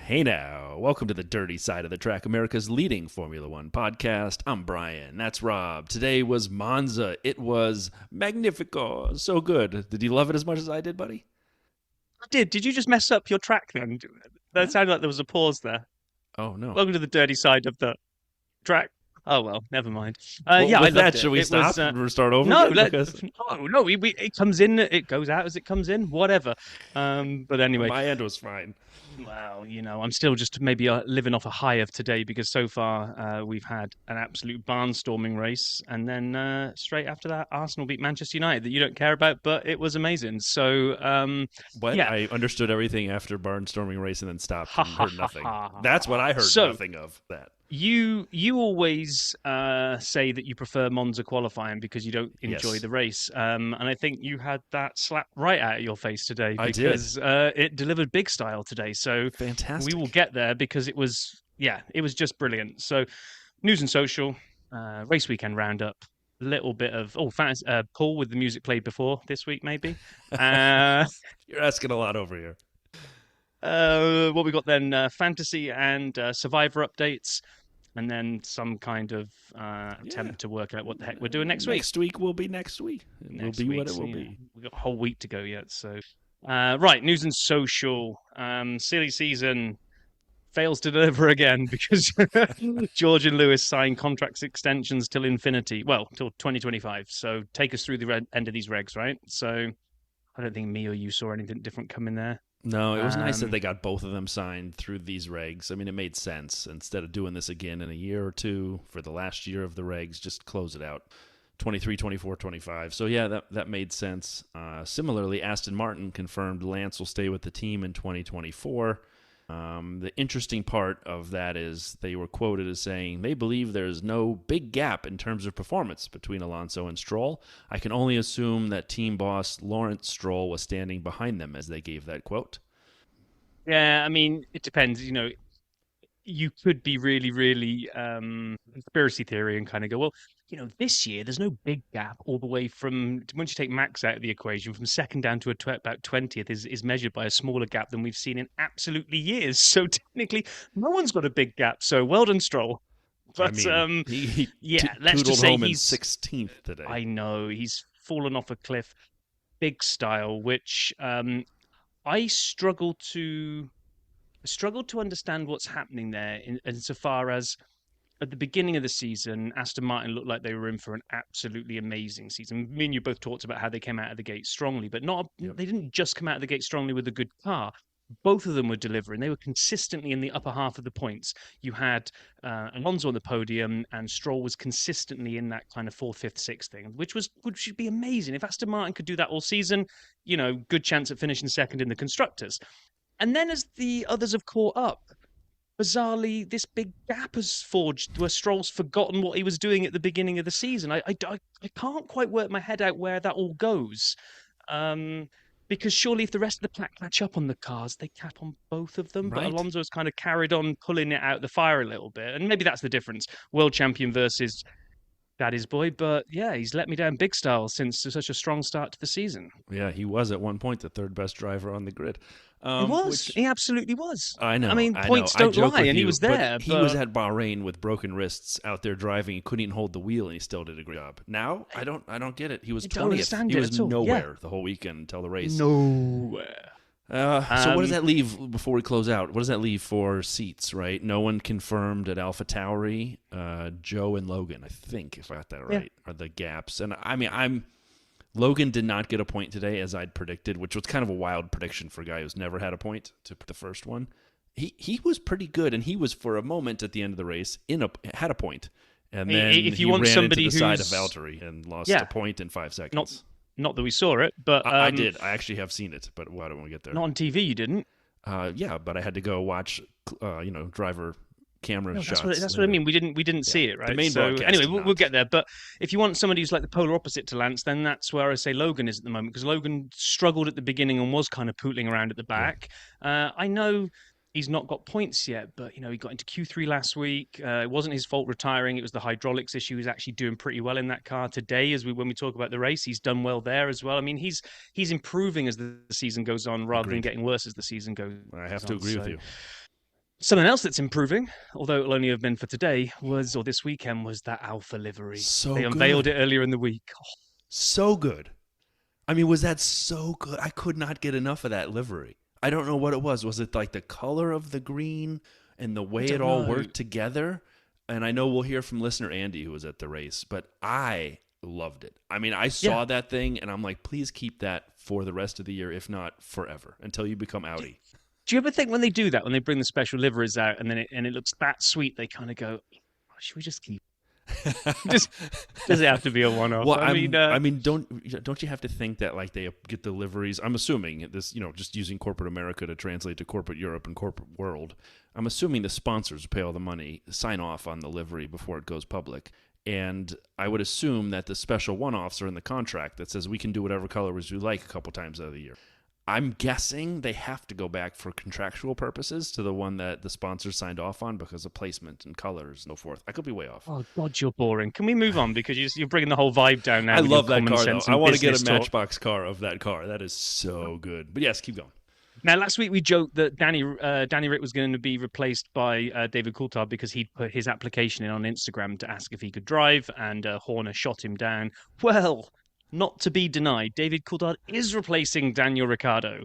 Hey now, welcome to the Dirty Side of the Track, America's leading Formula One podcast. I'm Brian, that's Rob. Today was Monza. It was magnifico, so good. Did you love it as much as I did, buddy? I did. Did you just mess up your track then? That What? sounded like there was a pause there. Oh, no. Welcome to the dirty side of the track. Oh well, never mind. Well, Yeah, I with that, loved it. should we It stop was and start over no, again? Because no. It comes in, it goes out as it comes in, whatever. But anyway, my end was fine. well, I'm still just maybe living off a high of today because so far we've had an absolute barnstorming race, and then straight after that, Arsenal beat Manchester United that you don't care about, but it was amazing. So What? yeah, I understood everything after barnstorming race and then stopped ha and ha heard ha nothing. ha. That's what I heard So nothing of, that. you always say that you prefer Monza qualifying because you don't enjoy Yes, the race, and I think you had that slapped right out of your face today I did. because it delivered big style today. So we will Fantastic. get there because it was just brilliant. So news and social, race weekend roundup, a little bit of fans, Paul with the music played before this week maybe. Uh, You're asking a lot over here. what we got then? Fantasy and Survivor updates, and then some kind of Yeah. attempt to work out what the heck we're doing next week. Next week will be next week. It will Next be what week, it so, will be. we've got a whole week to go yet. So, right, news and social. Silly season fails to deliver again because George and Lewis signed contracts extensions till infinity. Well, till 2025. So take us through the end of these regs, right? So I don't think me or you saw anything different coming there. No, it was nice that Um, they got both of them signed through these regs. I mean, it made sense. Instead of doing this again in a year or two for the last year of the regs, just close it out. 23, 24, 25. So, yeah, that made sense. Similarly, Aston Martin confirmed Lance will stay with the team in 2024. The interesting part of that is they were quoted as saying they believe there's no big gap in terms of performance between Alonso and Stroll. I can only assume that team boss Lawrence Stroll was standing behind them as they gave that quote. yeah, I mean, it depends. You could be really, really conspiracy theory and kind of go, well, this year there's no big gap all the way from once you take Max out of the equation, from second down to about 20th is measured by a smaller gap than we've seen in absolutely years. So technically, no one's got a big gap. So well done, Stroll. I But mean, he yeah, let's tootled just say home in he's. 16th today. I know he's fallen off a cliff, big style, which I struggled to understand what's happening there insofar as at the beginning of the season, Aston Martin looked like they were in for an absolutely amazing season. Me and you both talked about how they came out of the gate strongly, but Yep. they didn't just come out of the gate strongly with a good car. Both of them were delivering. They were consistently in the upper half of the points. You had Alonso on the podium, and Stroll was consistently in that kind of fourth, fifth, sixth thing, which should be amazing. If Aston Martin could do that all season, good chance at finishing second in the constructors. And then as the others have caught up, bizarrely, this big gap has forged where Stroll's forgotten what he was doing at the beginning of the season. I can't quite work my head out where that all goes. Um, because surely if the rest of the pack catch up on the cars, they cap on both of them. But Right. Alonso has kind of carried on pulling it out of the fire a little bit. And maybe that's the difference. World champion versus daddy's boy. But yeah, he's let me down big style since such a strong start to the season. Yeah, he was at one point the third best driver on the grid. He was. Which He absolutely was. I I know, mean, I know. points I don't joke lie, with and he you, was but there. he was But at Bahrain with broken wrists out there driving. He couldn't even hold the wheel, and he still did a great job. Now, I don't get it. He was I don't 20th. understand He it was at all. Yeah, nowhere the whole weekend until the race. nowhere. So what does Um, that leave before we close out? What does that leave for seats, right? No one confirmed at Alpha Tauri. Joe and Logan, I think, if I got that yeah, right, are the gaps. And I mean, Logan did not get a point today, as I'd predicted, which was kind of a wild prediction for a guy who's never had a point to the first one. He was pretty good, and he was for a moment at the end of the race had a point, and then if you he want ran into somebody the side of who's Valtteri and lost a yeah, point in 5 not seconds. not that we saw it, but I did. I actually have seen it, but why don't we get there? not on TV. You didn't. Yeah, but I had to go watch, driver camera No, shots that's what I later. mean. We didn't Yeah, see it, the right? main So broadcast anyway, did we'll not. get there. But if you want somebody who's like the polar opposite to Lance, then that's where I say Logan is at the moment because Logan struggled at the beginning and was kind of pootling around at the Yeah, back. I know he's not got points yet, but he got into Q3 last week. It wasn't his fault retiring; it was the hydraulics issue. He's actually doing pretty well in that car today. When we talk about the race, he's done well there as well. I mean, he's improving as the season goes on, rather than agreed. getting worse as the season goes I have to on. agree with So you. Something else that's improving, although it'll only have been for today, or this weekend, was that Alpha livery. So They unveiled good. it earlier in the week. So good. I mean, was that so good? I could not get enough of that livery. I don't know what it was. Was it like the color of the green and the I way it don't all know. worked together? And I know we'll hear from listener Andy, who was at the race, but I loved it. I mean, I Yeah. saw that thing and I'm like, please keep that for the rest of the year, if not forever, until you become Do, Audi. do you ever think when they do that, when they bring the special liveries out and then it looks that sweet, they kind of go, "Oh, should we just keep just does it have to be a one-off?" Well, I mean, I mean, don't you have to think that like they get deliveries? I'm assuming this, just using corporate America to translate to corporate Europe and corporate world. I'm assuming the sponsors pay all the money, sign off on the livery before it goes public, and I would assume that the special one-offs are in the contract that says we can do whatever colors we like a couple times out of the year. I'm guessing they have to go back for contractual purposes to the one that the sponsors signed off on because of placement and colors and so forth. I could be way off. oh God, you're boring. Can we move on because you're bringing the whole vibe down now I with your love that common car though. sense I and want to get a business talk. Matchbox car of that car. That is so good. But yes, keep going. Now, last week we joked that Danny Rick was going to be replaced by David Coulthard because he'd put his application in on Instagram to ask if he could drive, and Horner shot him down. Well, not to be denied, David Coulthard is replacing Daniel Ricciardo,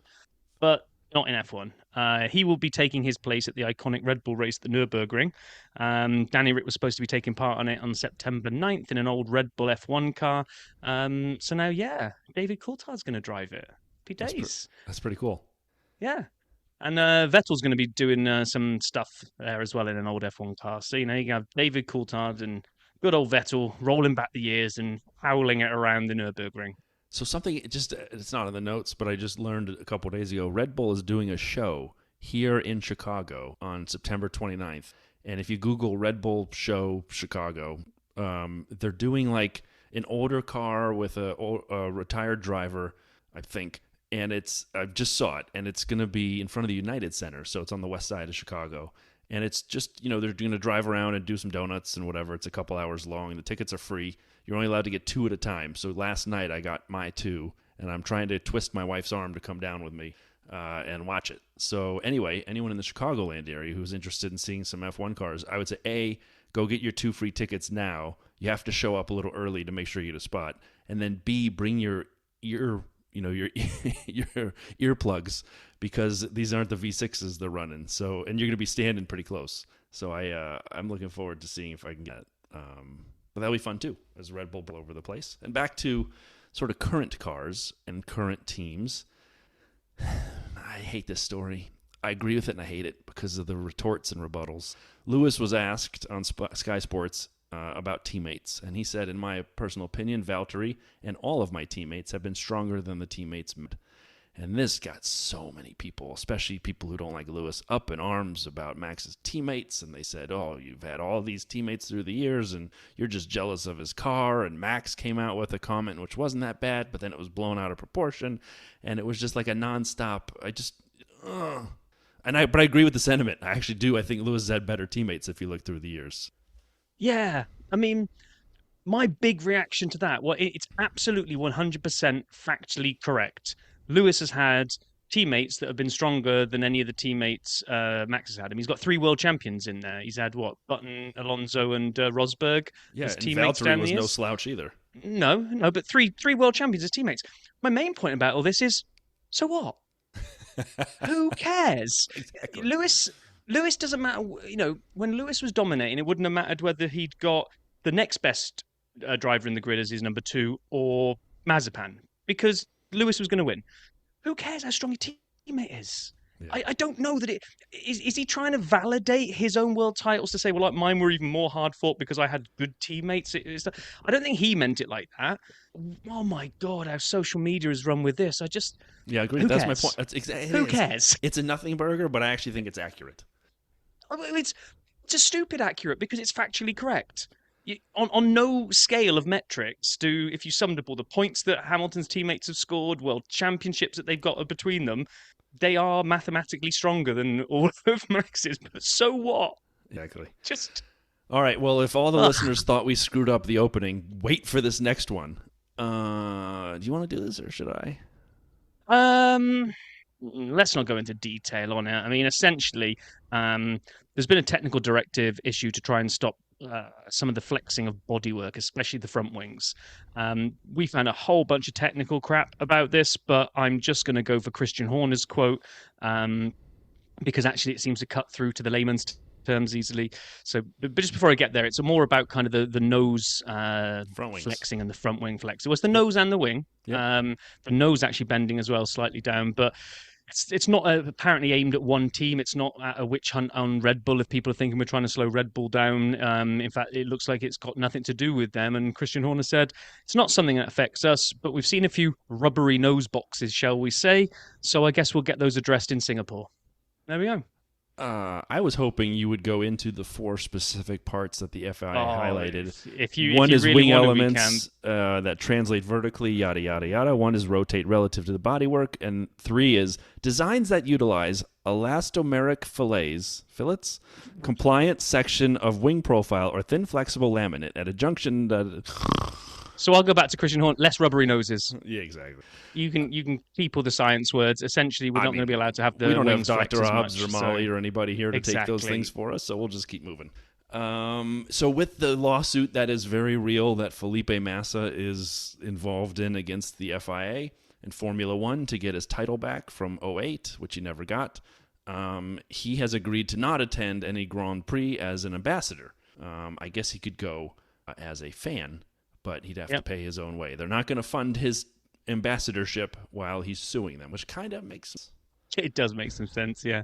but not in F1. He will be taking his place at the iconic Red Bull race at the Nürburgring. Danny Rick was supposed to be taking part on it on September 9th in an old Red Bull F1 car. So now, yeah, David Coulthard's going to drive it. Happy days. That's pretty cool. Yeah. And Vettel's going to be doing some stuff there as well in an old F1 car. So, you have David Coulthard and good old Vettel rolling back the years and howling it around the Nürburgring. So something it's not in the notes, but I just learned a couple of days ago. Red Bull is doing a show here in Chicago on September 29th. And if you Google Red Bull show Chicago, they're doing like an older car with a retired driver, I think. And I just saw it, and it's going to be in front of the United Center, so it's on the west side of Chicago. And it's just, they're going to drive around and do some donuts and whatever. It's a couple hours long. The tickets are free. You're only allowed to get two at a time. So last night I got my two, and I'm trying to twist my wife's arm to come down with me and watch it. So anyway, anyone in the Chicagoland area who's interested in seeing some F1 cars, I would say, A, go get your 2 free tickets now. You have to show up a little early to make sure you get a spot. And then B, bring your your earplugs, because these aren't the V6s they're running. So, and you're going to be standing pretty close. So I'm looking forward to seeing if I can get it. But that'll be fun too, as Red Bull all over the place. And back to sort of current cars and current teams. I hate this story. I agree with it and I hate it because of the retorts and rebuttals. Lewis was asked on Sky Sports about teammates, and he said, in my personal opinion, Valtteri and all of my teammates have been stronger than the teammates. And this got so many people, especially people who don't like Lewis, up in arms about Max's teammates. And they said, oh, you've had all these teammates through the years and you're just jealous of his car. And Max came out with a comment which wasn't that bad, but then it was blown out of proportion. And it was just like a nonstop. But I agree with the sentiment. I actually do. I think Lewis has had better teammates if you look through the years. Yeah. I mean, my big reaction to that, well, it's absolutely 100% factually correct. Lewis has had teammates that have been stronger than any of the teammates Max has had. I mean, he's got 3 world champions in there. He's had what, Button, Alonso, and Rosberg Yeah, as and teammates Valtteri down the was no years. slouch either. No, but three world champions as teammates. My main point about all this is, so what? Who cares? Exactly. Lewis doesn't matter. When Lewis was dominating, it wouldn't have mattered whether he'd got the next best driver in the grid as his number 2 or Mazepin, because Lewis was going to win. Who cares how strong your teammate is? Yeah. I don't know that it is he trying to validate his own world titles to say, well, like mine were even more hard fought because I had good teammates. I don't think he meant it like that. Oh my God, how social media has run with this. Yeah, I agree. Who That's cares? my point. Who cares? It's a nothing burger, but I actually think it's accurate. It's a stupid accurate because it's factually correct. On no scale of metrics if you summed up all the points that Hamilton's teammates have scored, world championships that they've got between them, they are mathematically stronger than all of Max's. But so what? Exactly. Just All right. Well, if all the ugh. listeners thought we screwed up the opening, wait for this next one. Do you want to do this or should I? Um, let's not go into detail on it. I mean, essentially, there's been a technical directive issue to try and stop some of the flexing of bodywork, especially the front wings. We found a whole bunch of technical crap about this, but I'm just going to go for Christian Horner's quote. Because actually it seems to cut through to the layman's terms easily. So, but just before I get there, it's more about kind of the nose Front wings. flexing and the front wing flex. It was the nose and the wing. Yep. The nose actually bending as well, slightly down, but it's not apparently aimed at one team. It's not a witch hunt on Red Bull if people are thinking we're trying to slow Red Bull down. In fact, it looks like it's got nothing to do with them. And Christian Horner said it's not something that affects us, but we've seen a few rubbery nose boxes, shall we say. So I guess we'll get those addressed in Singapore. There we go. I was hoping you would go into the 4 specific parts that the FIA highlighted. One is really wing elements that translate vertically, yada, yada, yada. 1 is rotate relative to the bodywork. And 3 is designs that utilize elastomeric fillets, compliant section of wing profile, or thin flexible laminate at a junction that... So I'll go back to Christian Horner. Less rubbery noses. Yeah, exactly. You can keep all the science words. Essentially, we're not going to be allowed to have the we don't have wings flex Dr. as Hobbs much, or Molly or anybody here to take those things for us, so we'll just keep moving. So with the lawsuit that is very real that Felipe Massa is involved in against the FIA and Formula One to get his title back from '08, which he never got, he has agreed to not attend any Grand Prix as an ambassador. I guess he could go as a fan, but he'd have to pay his own way. They're not going to fund his ambassadorship while he's suing them, which kind of makes sense. It does make some sense, yeah.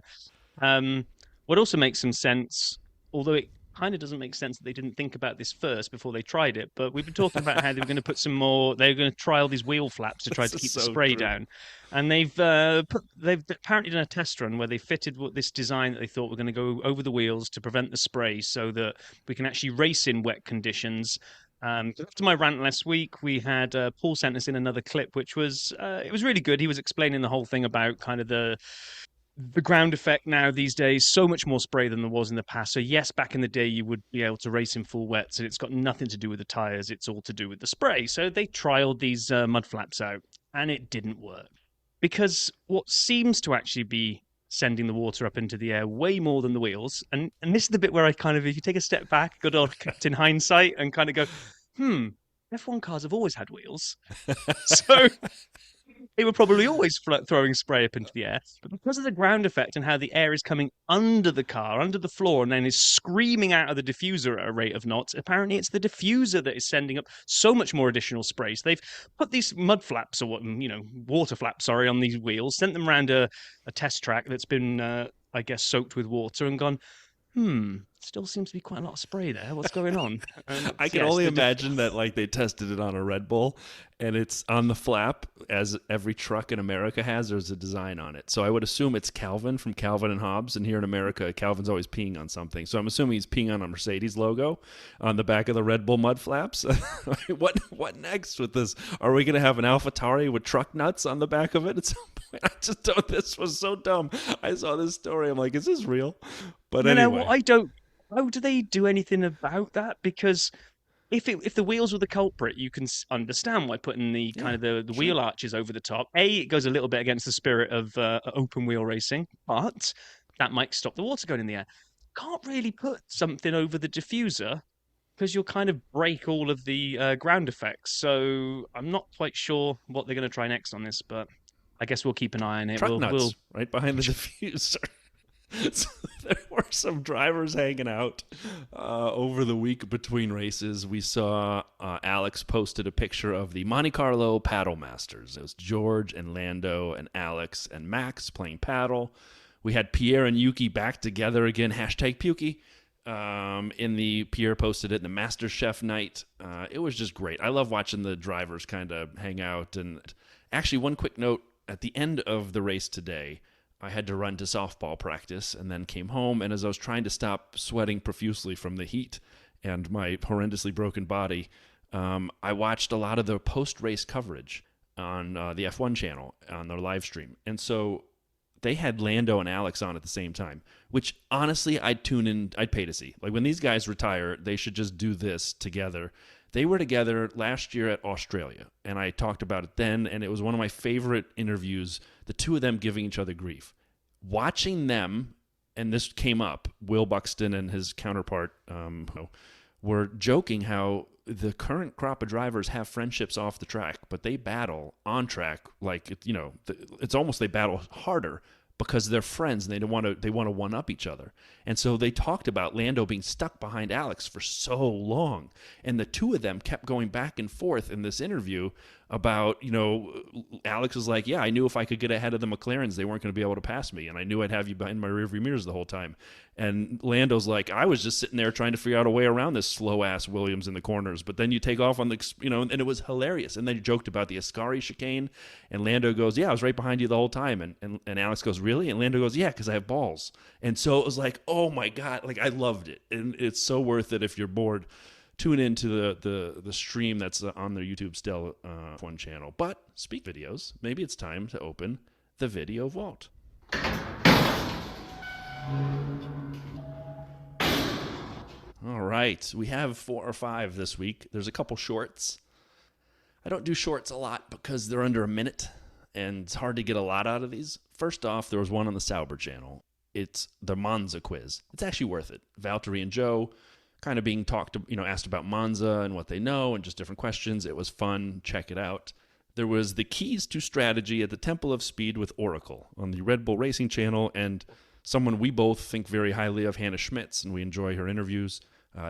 What also makes some sense, although it kind of doesn't make sense that they didn't think about this first before they tried it, but we've been talking about how they were going to put some more, they were going to trial these wheel flaps to try to keep the spray down. And they've apparently done a test run where they fitted this design that they thought were going to go over the wheels to prevent the spray so that we can actually race in wet conditions. After my rant last week, we had Paul sent us in another clip, which was it was really good. He was explaining the whole thing about kind of the ground effect now these days. So much more spray than there was in the past. So yes, back in the day you would be able to race in full wets, and it's got nothing to do with the tires. It's all to do with the spray. So they trialed these mud flaps out, and it didn't work because what seems to actually be sending the water up into the air way more than the wheels. And this is the bit where I kind of, if you take a step back, good old Captain Hindsight, and kind of go, F1 cars have always had wheels. So they were probably always throwing spray up into the air. But because of the ground effect and how the air is coming under the car, under the floor, and then is screaming out of the diffuser at a rate of knots, apparently it's the diffuser that is sending up so much more additional spray. So they've put these mud flaps, or water flaps, on these wheels, sent them around a test track that's been, I guess, soaked with water and gone, still seems to be quite a lot of spray there. What's going on? I can only imagine that they tested it on a Red Bull and it's on the flap, as every truck in America has. There's a design on it. So I would assume it's Calvin from Calvin and Hobbes. And here in America, Calvin's always peeing on something. So I'm assuming he's peeing on a Mercedes logo on the back of the Red Bull mud flaps. What next with this? Are we going to have an AlphaTauri with truck nuts on the back of it at some point? I just don't. This was so dumb. I saw this story. I'm like, is this real? But anyway. How do they do anything about that? Because if the wheels were the culprit, you can understand why putting the kind of the wheel arches over the top. It goes a little bit against the spirit of open wheel racing, but that might stop the water going in the air. Can't really put something over the diffuser because you'll kind of break all of the ground effects. So I'm not quite sure what they're going to try next on this, but I guess we'll keep an eye on it. Truck nuts right behind the diffuser. So there were some drivers hanging out over the week between races. We saw Alex posted a picture of the Monte Carlo Paddle Masters. It was George and Lando and Alex and Max playing paddle. We had Pierre and Yuki back together again, #Pukey. Pierre posted it in the Master Chef night. It was just great. I love watching the drivers kind of hang out. And actually, one quick note, at the end of the race today, I had to run to softball practice and then came home. And as I was trying to stop sweating profusely from the heat and my horrendously broken body, I watched a lot of the post-race coverage on the F1 channel on their live stream. And so they had Lando and Alex on at the same time, which honestly I'd tune in, I'd pay to see. Like when these guys retire, they should just do this together. They were together last year at Australia, and I talked about it then, and it was one of my favorite interviews, the two of them giving each other grief. Watching them, and this came up, Will Buxton and his counterpart were joking how the current crop of drivers have friendships off the track, but they battle on track like it's almost they battle harder because they're friends and they want to one up each other. And so they talked about Lando being stuck behind Alex for so long, and the two of them kept going back and forth in this interview about, Alex was like, yeah, I knew if I could get ahead of the McLarens, they weren't going to be able to pass me, and I knew I'd have you behind my rearview mirrors the whole time. And Lando's like, I was just sitting there trying to figure out a way around this slow-ass Williams in the corners, but then you take off on the, and it was hilarious. And they joked about the Ascari chicane, and Lando goes, yeah, I was right behind you the whole time. And Alex goes, really? And Lando goes, yeah, because I have balls. And so it was like, oh my God, like I loved it. And it's so worth it if you're bored. Tune into the stream that's on their YouTube Stell F1 channel. But speak videos, maybe it's time to open the video vault. All right, we have 4 or 5 this week. There's a couple shorts. I don't do shorts a lot because they're under a minute, and it's hard to get a lot out of these. First off, there was one on the Sauber channel. It's the Monza quiz. It's actually worth it. Valtteri and Joe kind of being asked about Monza and what they know and just different questions. It was fun. Check it out. There was the keys to strategy at the Temple of Speed with Oracle on the Red Bull Racing channel, and someone we both think very highly of, Hannah Schmitz, and we enjoy her interviews.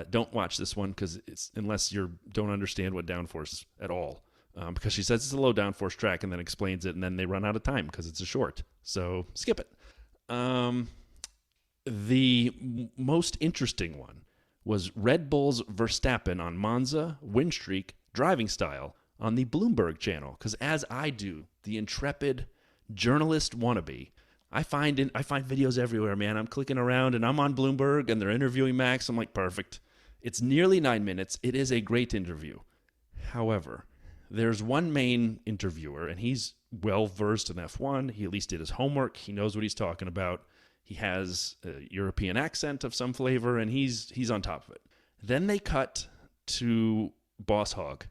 Don't watch this one because it's unless you don't understand what downforce at all, because she says it's a low downforce track and then explains it, and then they run out of time because it's a short. So skip it. The most interesting one was Red Bull's Verstappen on Monza, win streak, driving style on the Bloomberg channel. Because as I do, the intrepid journalist wannabe, I find videos everywhere, man. I'm clicking around and I'm on Bloomberg and they're interviewing Max. I'm like, perfect. It's nearly 9 minutes. It is a great interview. However, there's one main interviewer, and he's well-versed in F1. He at least did his homework. He knows what he's talking about. He has a European accent of some flavor, and he's on top of it. Then they cut to Boss Hog,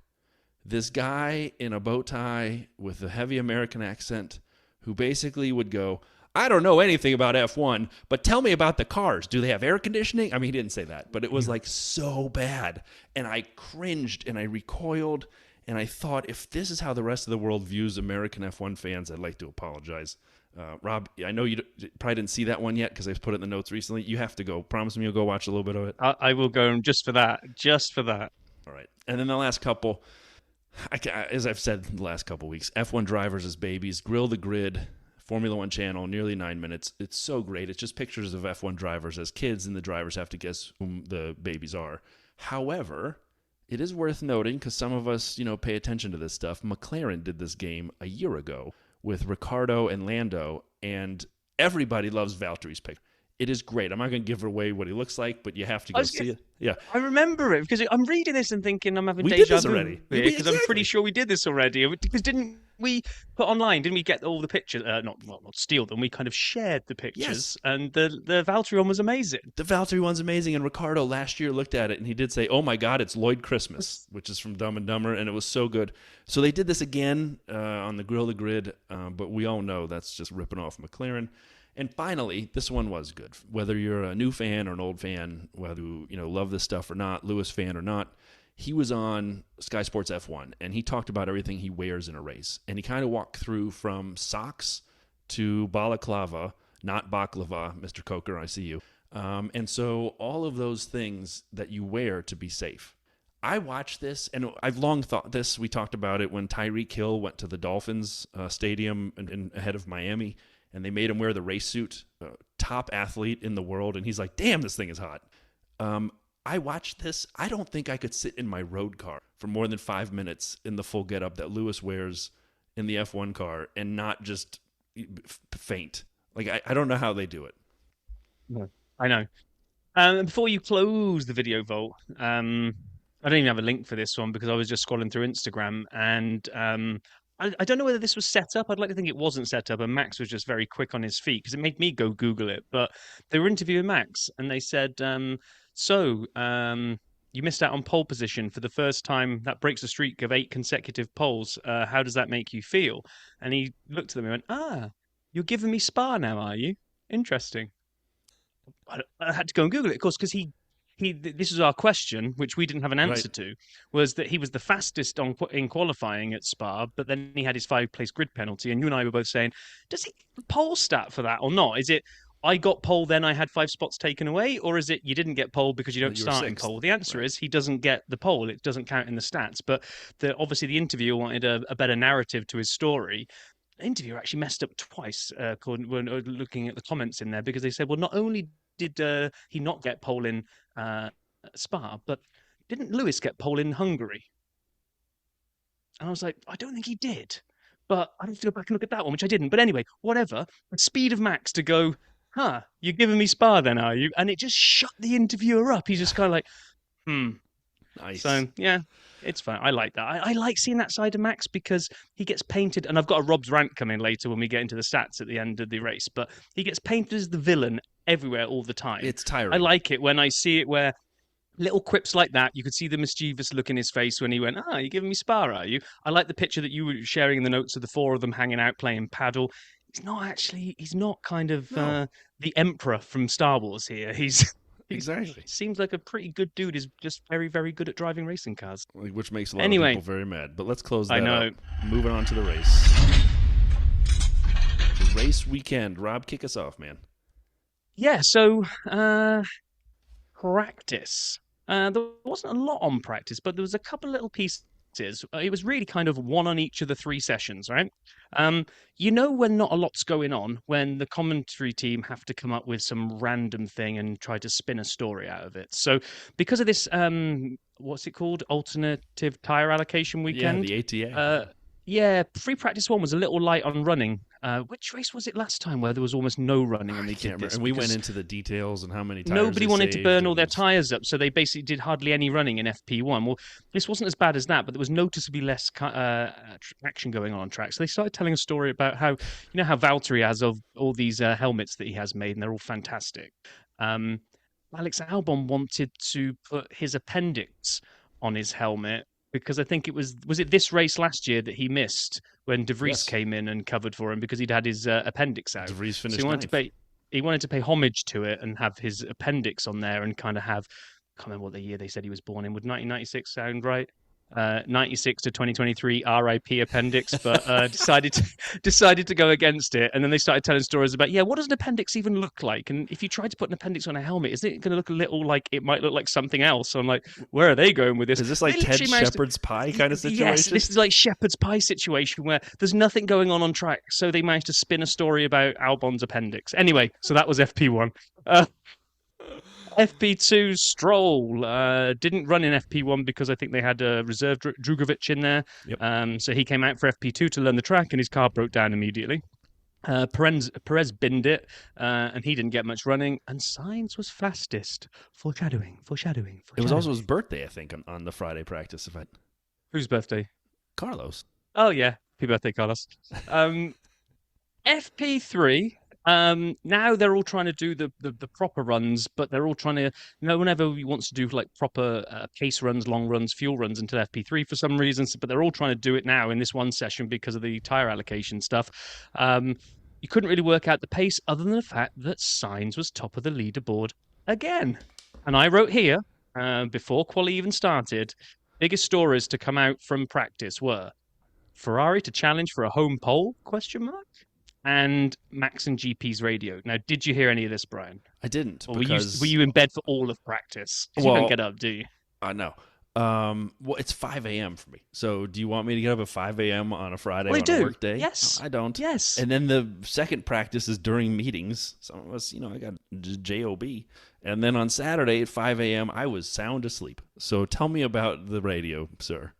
this guy in a bow tie with a heavy American accent who basically would go, I don't know anything about F1, but tell me about the cars. Do they have air conditioning? I mean, he didn't say that, but it was like so bad. And I cringed and I recoiled, and I thought, if this is how the rest of the world views American F1 fans, I'd like to apologize. Rob, I know you probably didn't see that one yet because I've put it in the notes recently. You have to go. Promise me you'll go watch a little bit of it. I will go just for that. Just for that. All right. And then the last couple, as I've said the last couple weeks, F1 drivers as babies, Grill the Grid, Formula One channel, nearly 9 minutes. It's so great. It's just pictures of F1 drivers as kids, and the drivers have to guess whom the babies are. However, it is worth noting, because some of us, pay attention to this stuff, McLaren did this game a year ago with Ricciardo and Lando, and everybody loves Valtteri's pick. It is great. I'm not going to give away what he looks like, but you have to go see it. Yeah, I remember it because I'm reading this and thinking I'm having we deja did this vu already. Because I'm pretty sure we did this already. Because didn't we put online? Didn't we get all the pictures? Not steal them. We kind of shared the pictures. Yes. And the Valtteri one was amazing. The Valtteri one's amazing. And Ricciardo last year looked at it and he did say, "Oh my God, it's Lloyd Christmas," which is from Dumb and Dumber, and it was so good. So they did this again on the Grill the Grid, but we all know that's just ripping off McLaren. And finally, this one was good. Whether you're a new fan or an old fan, whether you love this stuff or not, Lewis fan or not, he was on Sky Sports F1, and he talked about everything he wears in a race. And he kind of walked through from socks to balaclava, not baklava, Mr. Coker, I see you. And so all of those things that you wear to be safe. I watched this, and I've long thought this. We talked about it when Tyreek Hill went to the Dolphins stadium ahead of Miami, and they made him wear the race suit, top athlete in the world, and he's like, damn, this thing is hot. I watched this. I don't think I could sit in my road car for more than 5 minutes in the full getup that Lewis wears in the F1 car and not just faint. Like, I don't know how they do it. No, I know. Before you close the video vault, I don't even have a link for this one because I was just scrolling through Instagram, and I don't know whether this was set up. I'd like to think it wasn't set up, and Max was just very quick on his feet because it made me go Google it. But they were interviewing Max, and they said, you missed out on pole position for the first time. That breaks a streak of 8 consecutive poles. How does that make you feel?" And he looked at them and went, "Ah, you're giving me Spa now, are you? Interesting." I had to go and Google it, of course, because this is our question, which we didn't have an answer Right. to, was that he was the fastest in qualifying at Spa, but then he had his 5-place grid penalty. And you and I were both saying, does he get a pole stat for that or not? Is it, I got pole, then I had 5 spots taken away? Or is it, you didn't get pole because you don't You were start in sixth. pole? The answer Right. is he doesn't get the pole. It doesn't count in the stats. But obviously the interviewer wanted a better narrative to his story. The interviewer actually messed up twice, when looking at the comments in there, because they said, well, not only did he not get pole in Spa, but didn't Lewis get pole in Hungary? And I was like, I don't think he did. But I'd have to go back and look at that one, which I didn't. But anyway, whatever. The speed of Max to go, huh, you're giving me Spa then, are you? And it just shut the interviewer up. He's just kind of like, hmm. Nice. So, yeah, it's fine. I like that. I like seeing that side of Max because he gets painted, and I've got a Rob's rant coming later when we get into the stats at the end of the race, but he gets painted as the villain everywhere all the time. It's tiring. I like it when I see it where little quips like that, you could see the mischievous look in his face when he went, "Ah, you're giving me Spa, are you?" I like the picture that you were sharing in the notes of the 4 of them hanging out playing paddle. He's not kind of No. the Emperor from Star Wars here. Exactly. Seems like a pretty good dude. He's just very, very good at driving racing cars. Which makes a lot Anyway, of people very mad. But let's close I that know. up. Moving on to the race. The race weekend. Rob, kick us off, man. Yeah, so practice. There wasn't a lot on practice, but there was a couple little pieces. It was really kind of one on each of the 3 sessions, right? When not a lot's going on, when the commentary team have to come up with some random thing and try to spin a story out of it. So because of this, what's it called? Alternative tire allocation weekend. Yeah, the ATA. Yeah, free practice 1 was a little light on running. Which race was it last time where there was almost no running and they I did can't remember. this? And we went Because into the details and how many tires nobody they wanted to saved. burn all It their was- tires up, so they basically did hardly any running in FP1. Well, this wasn't as bad as that, but there was noticeably less action going on track. So they started telling a story about how, how Valtteri has of all these helmets that he has made, and they're all fantastic. Alex Albon wanted to put his appendix on his helmet because I think it was it this race last year that he missed when De Vries Yes. came in and covered for him because he'd had his appendix out. De Vries So finished he wanted to ninth. he wanted to pay homage to it and have his appendix on there and kind of have, I can't remember what the year they said he was born in. Would 1996 sound right? 96 to 2023 RIP appendix, but decided to go against it. And then they started telling stories about, what does an appendix even look like? And if you tried to put an appendix on a helmet, isn't it going to look a little like it might look like something else? So I'm like, where are they going with this? Is this like They Ted literally managed to- Shepherd's pie kind of situation? Yes, this is like shepherd's pie situation where there's nothing going on track, so they managed to spin a story about Albon's appendix. Anyway, so that was FP1. FP2 Stroll didn't run in FP1 because I think they had a reserve Drugovic in there. Yep. So he came out for FP2 to learn the track, and his car broke down immediately. Perez binned it, and he didn't get much running. And Sainz was fastest. Foreshadowing. It was also his birthday, I think, on the Friday practice. Whose birthday? Carlos. Oh yeah, happy birthday, Carlos. FP3. Now they're all trying to do the proper runs, but they're all trying to. No one ever wants to do like proper pace runs, long runs, fuel runs until FP3 for some reason. But they're all trying to do it now in this one session because of the tire allocation stuff. You couldn't really work out the pace other than the fact that Sainz was top of the leaderboard again. And I wrote here before quali even started, biggest stories to come out from practice were Ferrari to challenge for a home pole? ? And Max and GP's radio. Now, did you hear any of this, Brian? I didn't. Or Because... were you in bed for all of practice? 'Cause you don't get up, do you? No. Well, it's 5 a.m. for me. So do you want me to get up at 5 a.m. on a Friday Well, on a work day? Yes. No, I don't. Yes. And then the second practice is during meetings. Some of us, I got JOB. And then on Saturday at 5 a.m., I was sound asleep. So tell me about the radio, sir.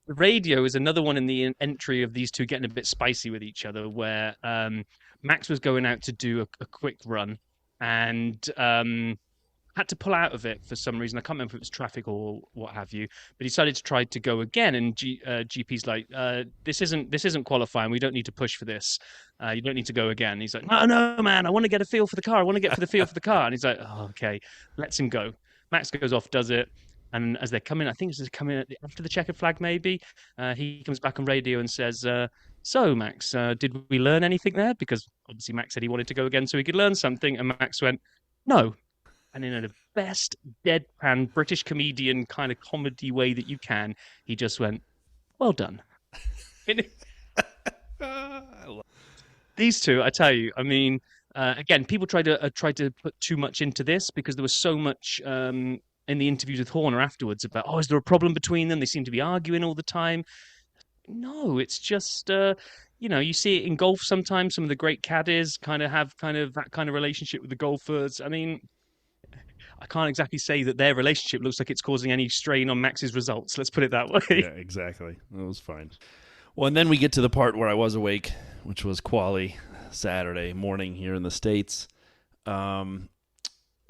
The radio is another one in the entry of these two getting a bit spicy with each other, where Max was going out to do a quick run and had to pull out of it for some reason. I can't remember if it was traffic or what have you, but he decided to try to go again. And GP's like, this isn't qualifying. We don't need to push for this. You don't need to go again. He's like, no, man, I want to get a feel for the car. I want to get for the feel for the car. And he's like, oh, okay, lets him go. Max goes off, does it. And as they're coming, I think it's coming after the checkered flag, maybe, he comes back on radio and says, so, Max, did we learn anything there? Because obviously Max said he wanted to go again so he could learn something. And Max went, no. And in the best deadpan British comedian kind of comedy way that you can, he just went, well done. These two, I tell you, I mean, again, people tried to put too much into this because there was so much in the interviews with Horner afterwards about, oh, is there a problem between them? They seem to be arguing all the time. No, it's just you see it in golf sometimes. Some of the great caddies kind of have kind of that kind of relationship with the golfers. I mean, I can't exactly say that their relationship looks like it's causing any strain on Max's results. Let's put it that way. Yeah, exactly. That was fine. Well, and then we get to the part where I was awake, which was quali Saturday morning here in the States. A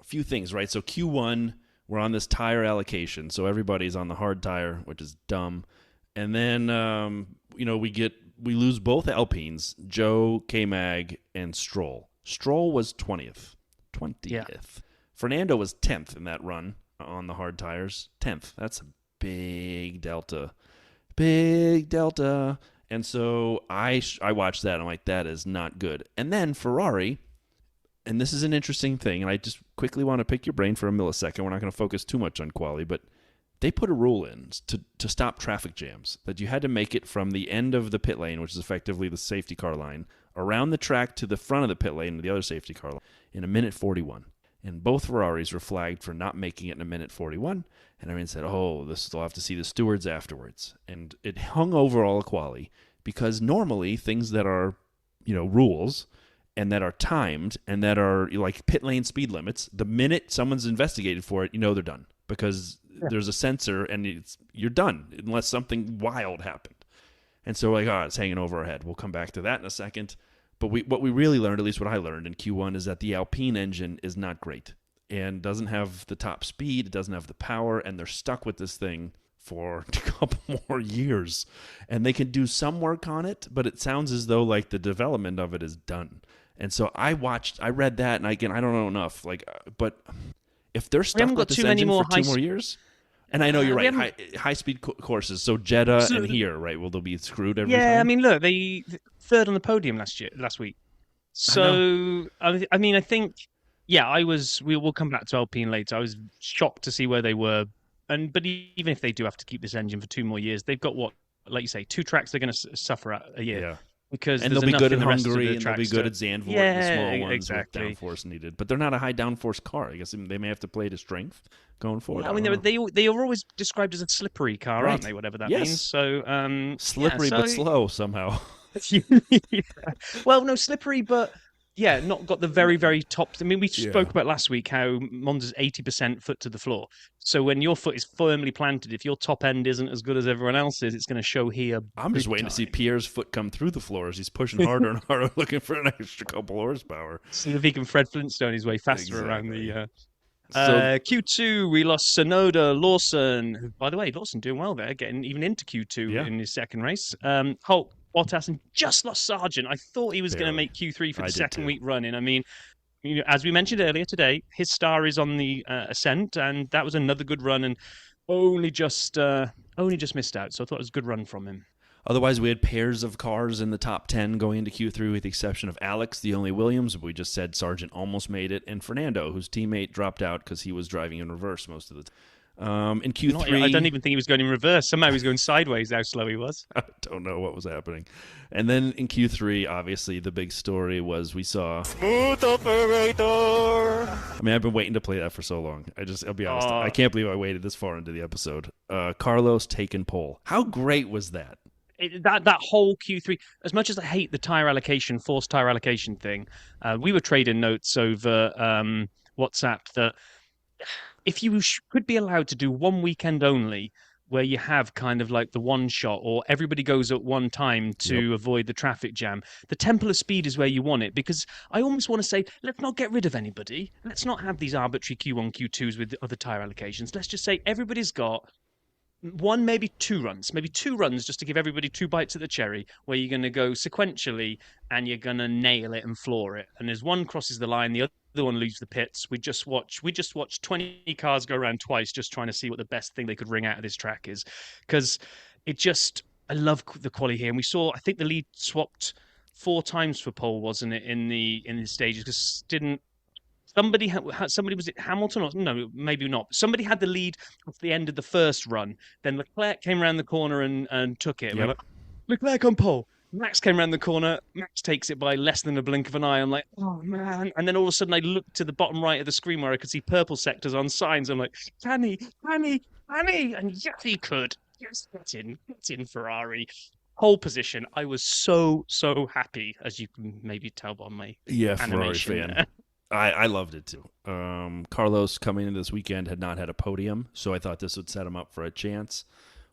few things, right? So Q1, we're on this tire allocation. So everybody's on the hard tire, which is dumb. And then, we lose both Alpines, Joe, K-Mag, and Stroll. Stroll was 20th. Yeah. Fernando was 10th in that run on the hard tires. 10th. That's a big delta. Big delta. And so I watched that. I'm like, that is not good. And then Ferrari, and this is an interesting thing, and I just quickly want to pick your brain for a millisecond. We're not going to focus too much on quali, but they put a rule in to stop traffic jams, that you had to make it from the end of the pit lane, which is effectively the safety car line, around the track to the front of the pit lane, the other safety car line, in a minute 41. And both Ferraris were flagged for not making it in a minute 41. And everyone said, oh, we'll have to see the stewards afterwards. And it hung over all quali because normally things that are, rules and that are timed and that are like pit lane speed limits, the minute someone's investigated for it, they're done because there's a sensor and you're done unless something wild happened. And so it's hanging over our head. We'll come back to that in a second. But what we really learned, at least what I learned in Q1, is that the Alpine engine is not great and doesn't have the top speed, it doesn't have the power, and they're stuck with this thing for a couple more years. And they can do some work on it, but it sounds as though like the development of it is done. And so I read that, and I don't know enough. But if they're stuck with this engine for 2 more years, and I know you're right, high speed courses. So Jeddah and here, right? Will they be screwed every time? Yeah, I mean, look, they third on the podium last week. So I mean, I think, yeah, we'll come back to Alpine later. I was shocked to see where they were, but even if they do have to keep this engine for 2 more years, they've got like you say, 2 tracks they're going to suffer a year. Yeah. Because and they'll be good in Hungary, and they'll be good at Zandvoort, the small ones exactly. with downforce needed. But they're not a high downforce car. I guess they may have to play to strength going forward. Yeah, I mean, they are always described as a slippery car, right, aren't they? Whatever that means. So slippery but slow somehow. Yeah. Well, no, slippery, but yeah, not got the very, very top. I mean, we spoke about last week how Monza's 80% foot to the floor. So when your foot is firmly planted, if your top end isn't as good as everyone else's, it's going to show here. I'm just waiting to see Pierre's foot come through the floor as he's pushing harder and harder, looking for an extra couple horsepower. See if he can Fred Flintstone his way faster around the. Q2, we lost Sonoda, Lawson. Who, by the way, Lawson doing well there, getting even into Q2 in his second race. Holt, Bottas, and just lost Sargent. I thought he was going to make Q3 for the second week run in. I mean, as we mentioned earlier today, his star is on the ascent, and that was another good run, and only just missed out. So I thought it was a good run from him. Otherwise, we had pairs of cars in the top 10 going into Q3 with the exception of Alex, the only Williams. We just said Sargent almost made it, and Fernando, whose teammate dropped out because he was driving in reverse most of the time. In Q3... I don't even think he was going in reverse. Somehow he was going sideways, how slow he was. I don't know what was happening. And then in Q3, obviously, the big story was we saw... Smooth Operator! I mean, I've been waiting to play that for so long. I'll be honest. I can't believe I waited this far into the episode. Carlos taking pole. How great was that? That whole Q3, as much as I hate the forced tire allocation thing, we were trading notes over WhatsApp that if you could be allowed to do one weekend only where you have kind of like the one shot or everybody goes at one time to avoid the traffic jam, the temple of speed is where you want it, because I almost want to say, let's not get rid of anybody. Let's not have these arbitrary Q1, Q2s with other tire allocations. Let's just say everybody's got one, maybe two runs just to give everybody 2 bites at the cherry, where you're going to go sequentially and you're going to nail it and floor it. And as one crosses the line, the other one leaves the pits. We just watched 20 cars go around twice, just trying to see what the best thing they could wring out of this track is, because it just I love the quality here. And we saw, I think the lead swapped 4 times for pole, wasn't it, in the stages? Because didn't somebody, was it Hamilton or no, maybe not. Somebody had the lead at the end of the first run. Then Leclerc came around the corner and took it. We're Yep. like, Leclerc on pole. Max came around the corner. Max takes it by less than a blink of an eye. I'm like, oh man! And then all of a sudden, I looked to the bottom right of the screen where I could see purple sectors on signs. I'm like, can he? Can he? Can he? And yes, he could. Yes, get in, Ferrari. Pole position. I was so happy, as you can maybe tell by my Yeah, Ferrari animation fan. there. I loved it too. Carlos coming into this weekend had not had a podium, so I thought this would set him up for a chance.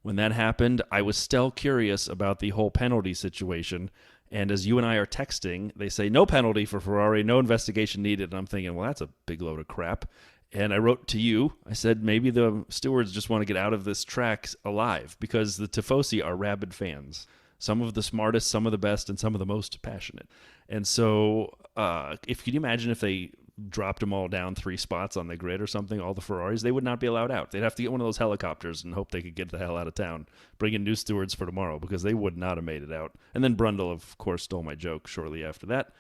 When that happened, I was still curious about the whole penalty situation. And as you and I are texting, they say no penalty for Ferrari, no investigation needed. And I'm thinking, well, that's a big load of crap. And I wrote to you, I said, maybe the stewards just want to get out of this track alive because the Tifosi are rabid fans. Some of the smartest, some of the best, and some of the most passionate. And so, if can you imagine if they dropped them all down 3 spots on the grid or something, all the Ferraris, they would not be allowed out. They'd have to get one of those helicopters and hope they could get the hell out of town. Bring in new stewards for tomorrow because they would not have made it out. And then Brundle, of course, stole my joke shortly after that.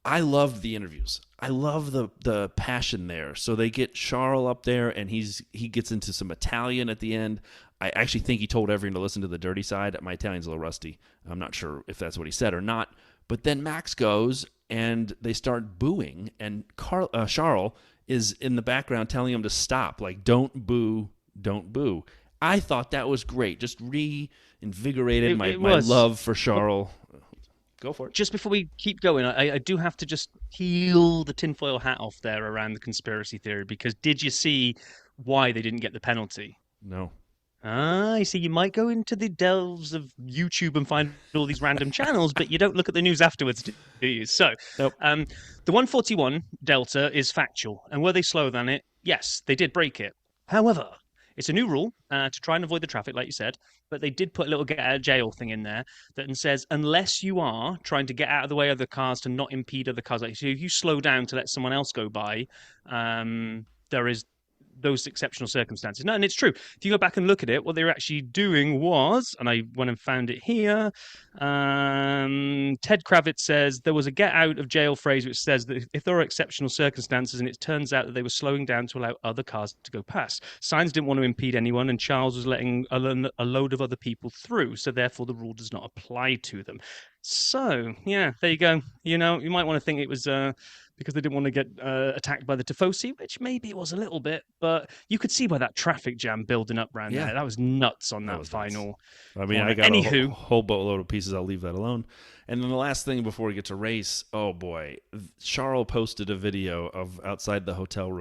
I loved the interviews. I love the passion there. So they get Charles up there, and he gets into some Italian at the end. I actually think he told everyone to listen to the dirty side. My Italian's a little rusty. I'm not sure if that's what he said or not. But then Max goes, and they start booing, and Charles is in the background telling him to stop. Like, don't boo, don't boo. I thought that was great. Just reinvigorated my love for Charles. Go for it. Just before we keep going, I do have to just peel the tinfoil hat off there around the conspiracy theory, because did you see why they didn't get the penalty? No. I see. You might go into the delves of YouTube and find all these random channels, but you don't look at the news afterwards, do you? So, Nope. the 141 Delta is factual. And were they slower than it? Yes, they did break it. However, it's a new rule to try and avoid the traffic, like you said, but they did put a little get out of jail thing in there that says unless you are trying to get out of the way of the cars to not impede other cars, like so if you slow down to let someone else go by, there is those exceptional circumstances. No, and it's true. If you go back and look at it, what they were actually doing was, and I went and found it here, Ted Kravitz says there was a get out of jail phrase which says that if there are exceptional circumstances, and it turns out that they were slowing down to allow other cars to go past. Sainz didn't want to impede anyone, and Charles was letting a load of other people through, so therefore the rule does not apply to them. So, yeah, there you go. You know, you might want to think it was because they didn't want to get attacked by the Tifosi, which maybe it was a little bit, but you could see by that traffic jam building up around there. That was nuts on that final. Nuts. I mean, I got a whole boatload of pieces. I'll leave that alone. And then the last thing before we get to race, oh boy, Charles posted a video of outside the hotel,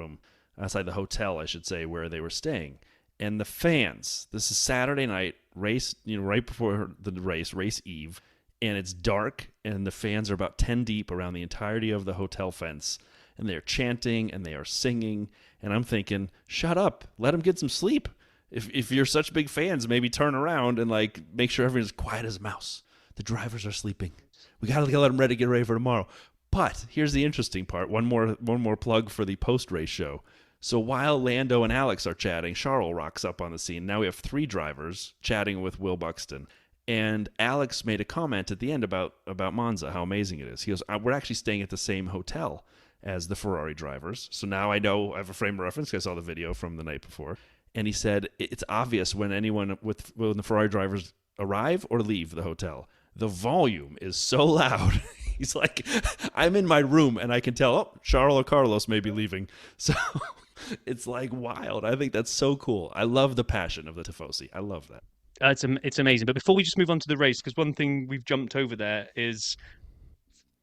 I should say, where they were staying. And the fans, this is Saturday night, race, right before the race eve, and it's dark, and the fans are about 10 deep around the entirety of the hotel fence, and they're chanting, and they are singing, and I'm thinking, shut up, let them get some sleep. If you're such big fans, maybe turn around and make sure everyone's quiet as a mouse. The drivers are sleeping. We got to let them get ready for tomorrow. But here's the interesting part. One more plug for the post-race show. So while Lando and Alex are chatting, Charles rocks up on the scene. Now we have 3 drivers chatting with Will Buxton. And Alex made a comment at the end about Monza, how amazing it is. He goes, we're actually staying at the same hotel as the Ferrari drivers. So now I know I have a frame of reference because I saw the video from the night before. And he said, it's obvious when when the Ferrari drivers arrive or leave the hotel. The volume is so loud. He's like, I'm in my room and I can tell, Charles or Carlos may be leaving. So it's wild. I think that's so cool. I love the passion of the Tifosi. I love that. It's amazing. But before we just move on to the race, because one thing we've jumped over there is,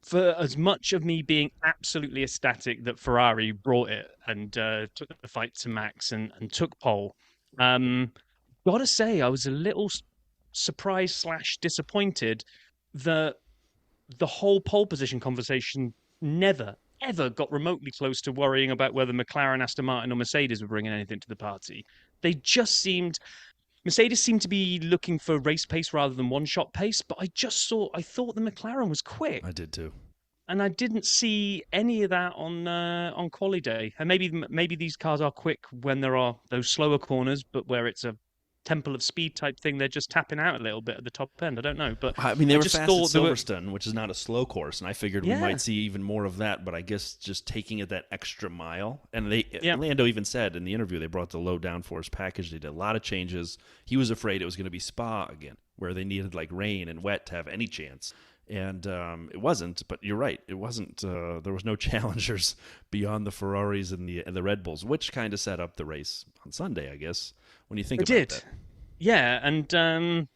for as much of me being absolutely ecstatic that Ferrari brought it and took the fight to Max and took pole, gotta say I was a little surprised / disappointed that the whole pole position conversation never, ever got remotely close to worrying about whether McLaren, Aston Martin or Mercedes were bringing anything to the party. Mercedes seemed to be looking for race pace rather than one-shot pace, but I thought the McLaren was quick. I did too. and I didn't see any of that on quali day. And maybe these cars are quick when there are those slower corners, but where it's a temple of speed type thing, they're just tapping out a little bit at the top end. I don't know, but I mean, they I were just fast at thought there were Silverstone, which is not a slow course, and I figured we yeah might see even more of that. But I guess just taking it that extra mile, and yeah. Lando even said in the interview they brought the low downforce package. They did a lot of changes. He was afraid it was going to be Spa again, where they needed like rain and wet to have any chance. And it wasn't, but you're right. It wasn't. There was no challengers beyond the Ferraris and the Red Bulls, which kind of set up the race on Sunday, I guess. When you think It about did. that, Yeah, and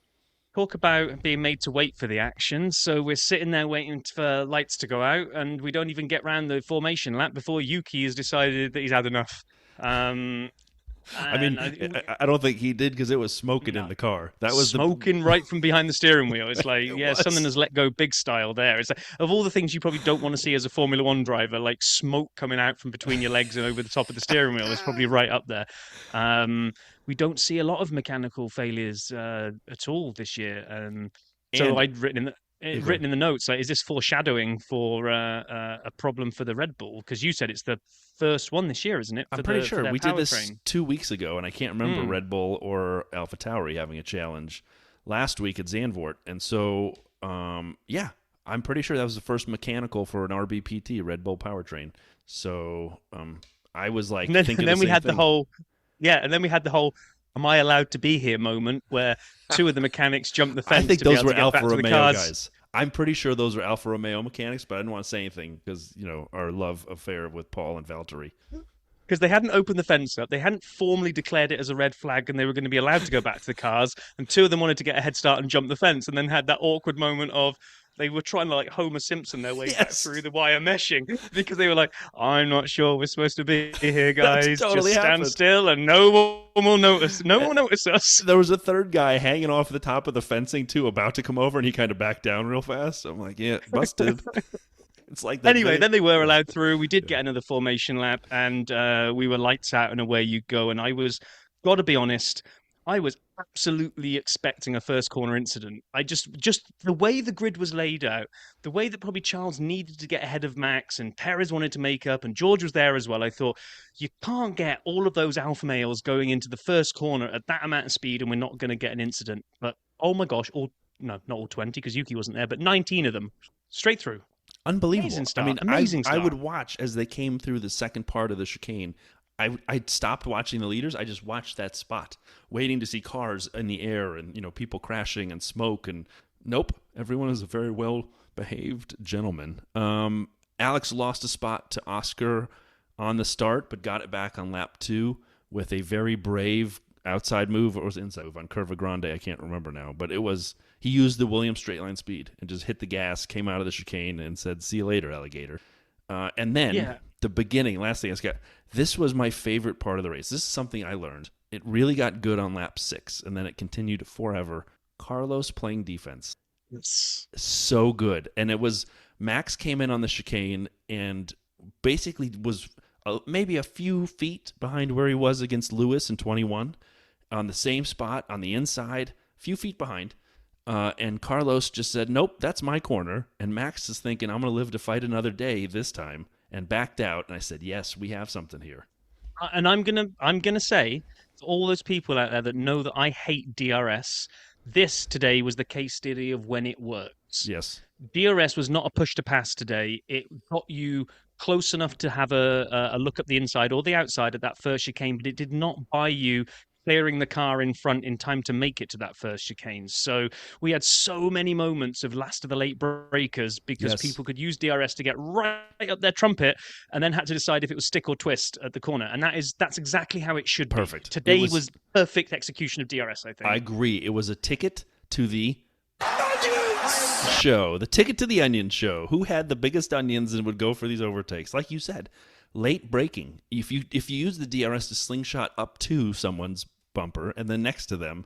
talk about being made to wait for the action. So we're sitting there waiting for lights to go out, and we don't even get round the formation lap before Yuki has decided that he's had enough. Um, I mean, and I don't think he did because it was smoking in no, the car. That was smoking right from behind the steering wheel. It's like, it yeah, something was. has let go big style there. It's like, of all the things you probably don't want to see as a Formula One driver, like smoke coming out from between your legs and over the top of the steering wheel is probably right up there. Um, we don't see a lot of mechanical failures at all this year. So And I'd written in the notes, like, is this foreshadowing for a problem for the Red Bull? Because you said it's the first one this year, isn't it? I'm pretty For sure their we did this powertrain. 2 weeks ago, and I can't remember Mm. Red Bull or AlphaTauri having a challenge last week at Zandvoort. And so, yeah, I'm pretty sure that was the first mechanical for an RBPT, Red Bull powertrain. So I was like thinking And then the we same had thing. and then we had the whole "Am I allowed to be here?" moment where two of the mechanics jumped the I fence think to be those able were to get Alfa back to the Romeo cars. guys. I'm pretty sure those were Alfa Romeo mechanics, but I didn't want to say anything because, our love affair with Paul and Valtteri. Because they hadn't opened the fence up, they hadn't formally declared it as a red flag, and they were going to be allowed to go back to the cars. And two of them wanted to get a head start and jump the fence, and then had that awkward moment of they were trying to like Homer Simpson their way back Yes, through the wire meshing because they were like, "I'm not sure we're supposed to be here, that's guys. Just totally stand happened. still, and no one will notice. No one will notice us." There was a third guy hanging off the top of the fencing too, about to come over, and he kind of backed down real fast. I'm like, yeah, busted. It's like that. Anyway, then they were Yeah. allowed through. We did Yeah. get another formation lap, and we were lights out and away you go. And I was, got to be honest, I was absolutely expecting a first corner incident. I just the way the grid was laid out, the way that probably Charles needed to get ahead of Max, and Perez wanted to make up, and George was there as well. I thought you can't get all of those alpha males going into the first corner at that amount of speed, and we're not going to get an incident. But oh my gosh, no, not all 20 because Yuki wasn't there, but 19 of them straight through. Unbelievable. Amazing I mean, start. Amazing I would start. watch as they came through the second part of the chicane. I stopped watching the leaders. I just watched that spot, waiting to see cars in the air and people crashing and smoke. And nope, everyone is a very well behaved gentleman. Alex lost a spot to Oscar on the start, but got it back on lap 2 with a very brave outside move, or was it inside move on Curva Grande? I can't remember now, but he used the Williams straight line speed and just hit the gas, came out of the chicane, and said, "See you later, alligator." And then Yeah. the beginning, last thing I got, this was my favorite part of the race. This is something I learned. It really got good on lap 6, and then it continued forever. Carlos playing defense. It's So good. And it was, Max came in on the chicane and basically was maybe a few feet behind where he was against Lewis in 21, on the same spot, on the inside, a few feet behind. And Carlos just said, "Nope, that's my corner." And Max is thinking, "I'm going to live to fight another day this time," and backed out. And I said, "Yes, we have something here." and I'm gonna say to all those people out there that know that I hate DRS, this today was the case study of when it works. Yes. DRS was not a push to pass today. It got you close enough to have a look at the inside or the outside at that first chicane, but it did not buy you clearing the car in front in time to make it to that first chicane. So we had so many moments of last of the late breakers because Yes. people could use DRS to get right up their trumpet and then had to decide if it was stick or twist at the corner. And that's exactly how it should Perfect. be. Today It was perfect execution of DRS, I think. I agree. It was a ticket to the show, the ticket to the onion show. Who had the biggest onions and would go for these overtakes? Like you said, late braking. If you use the DRS to slingshot up to someone's bumper and then next to them,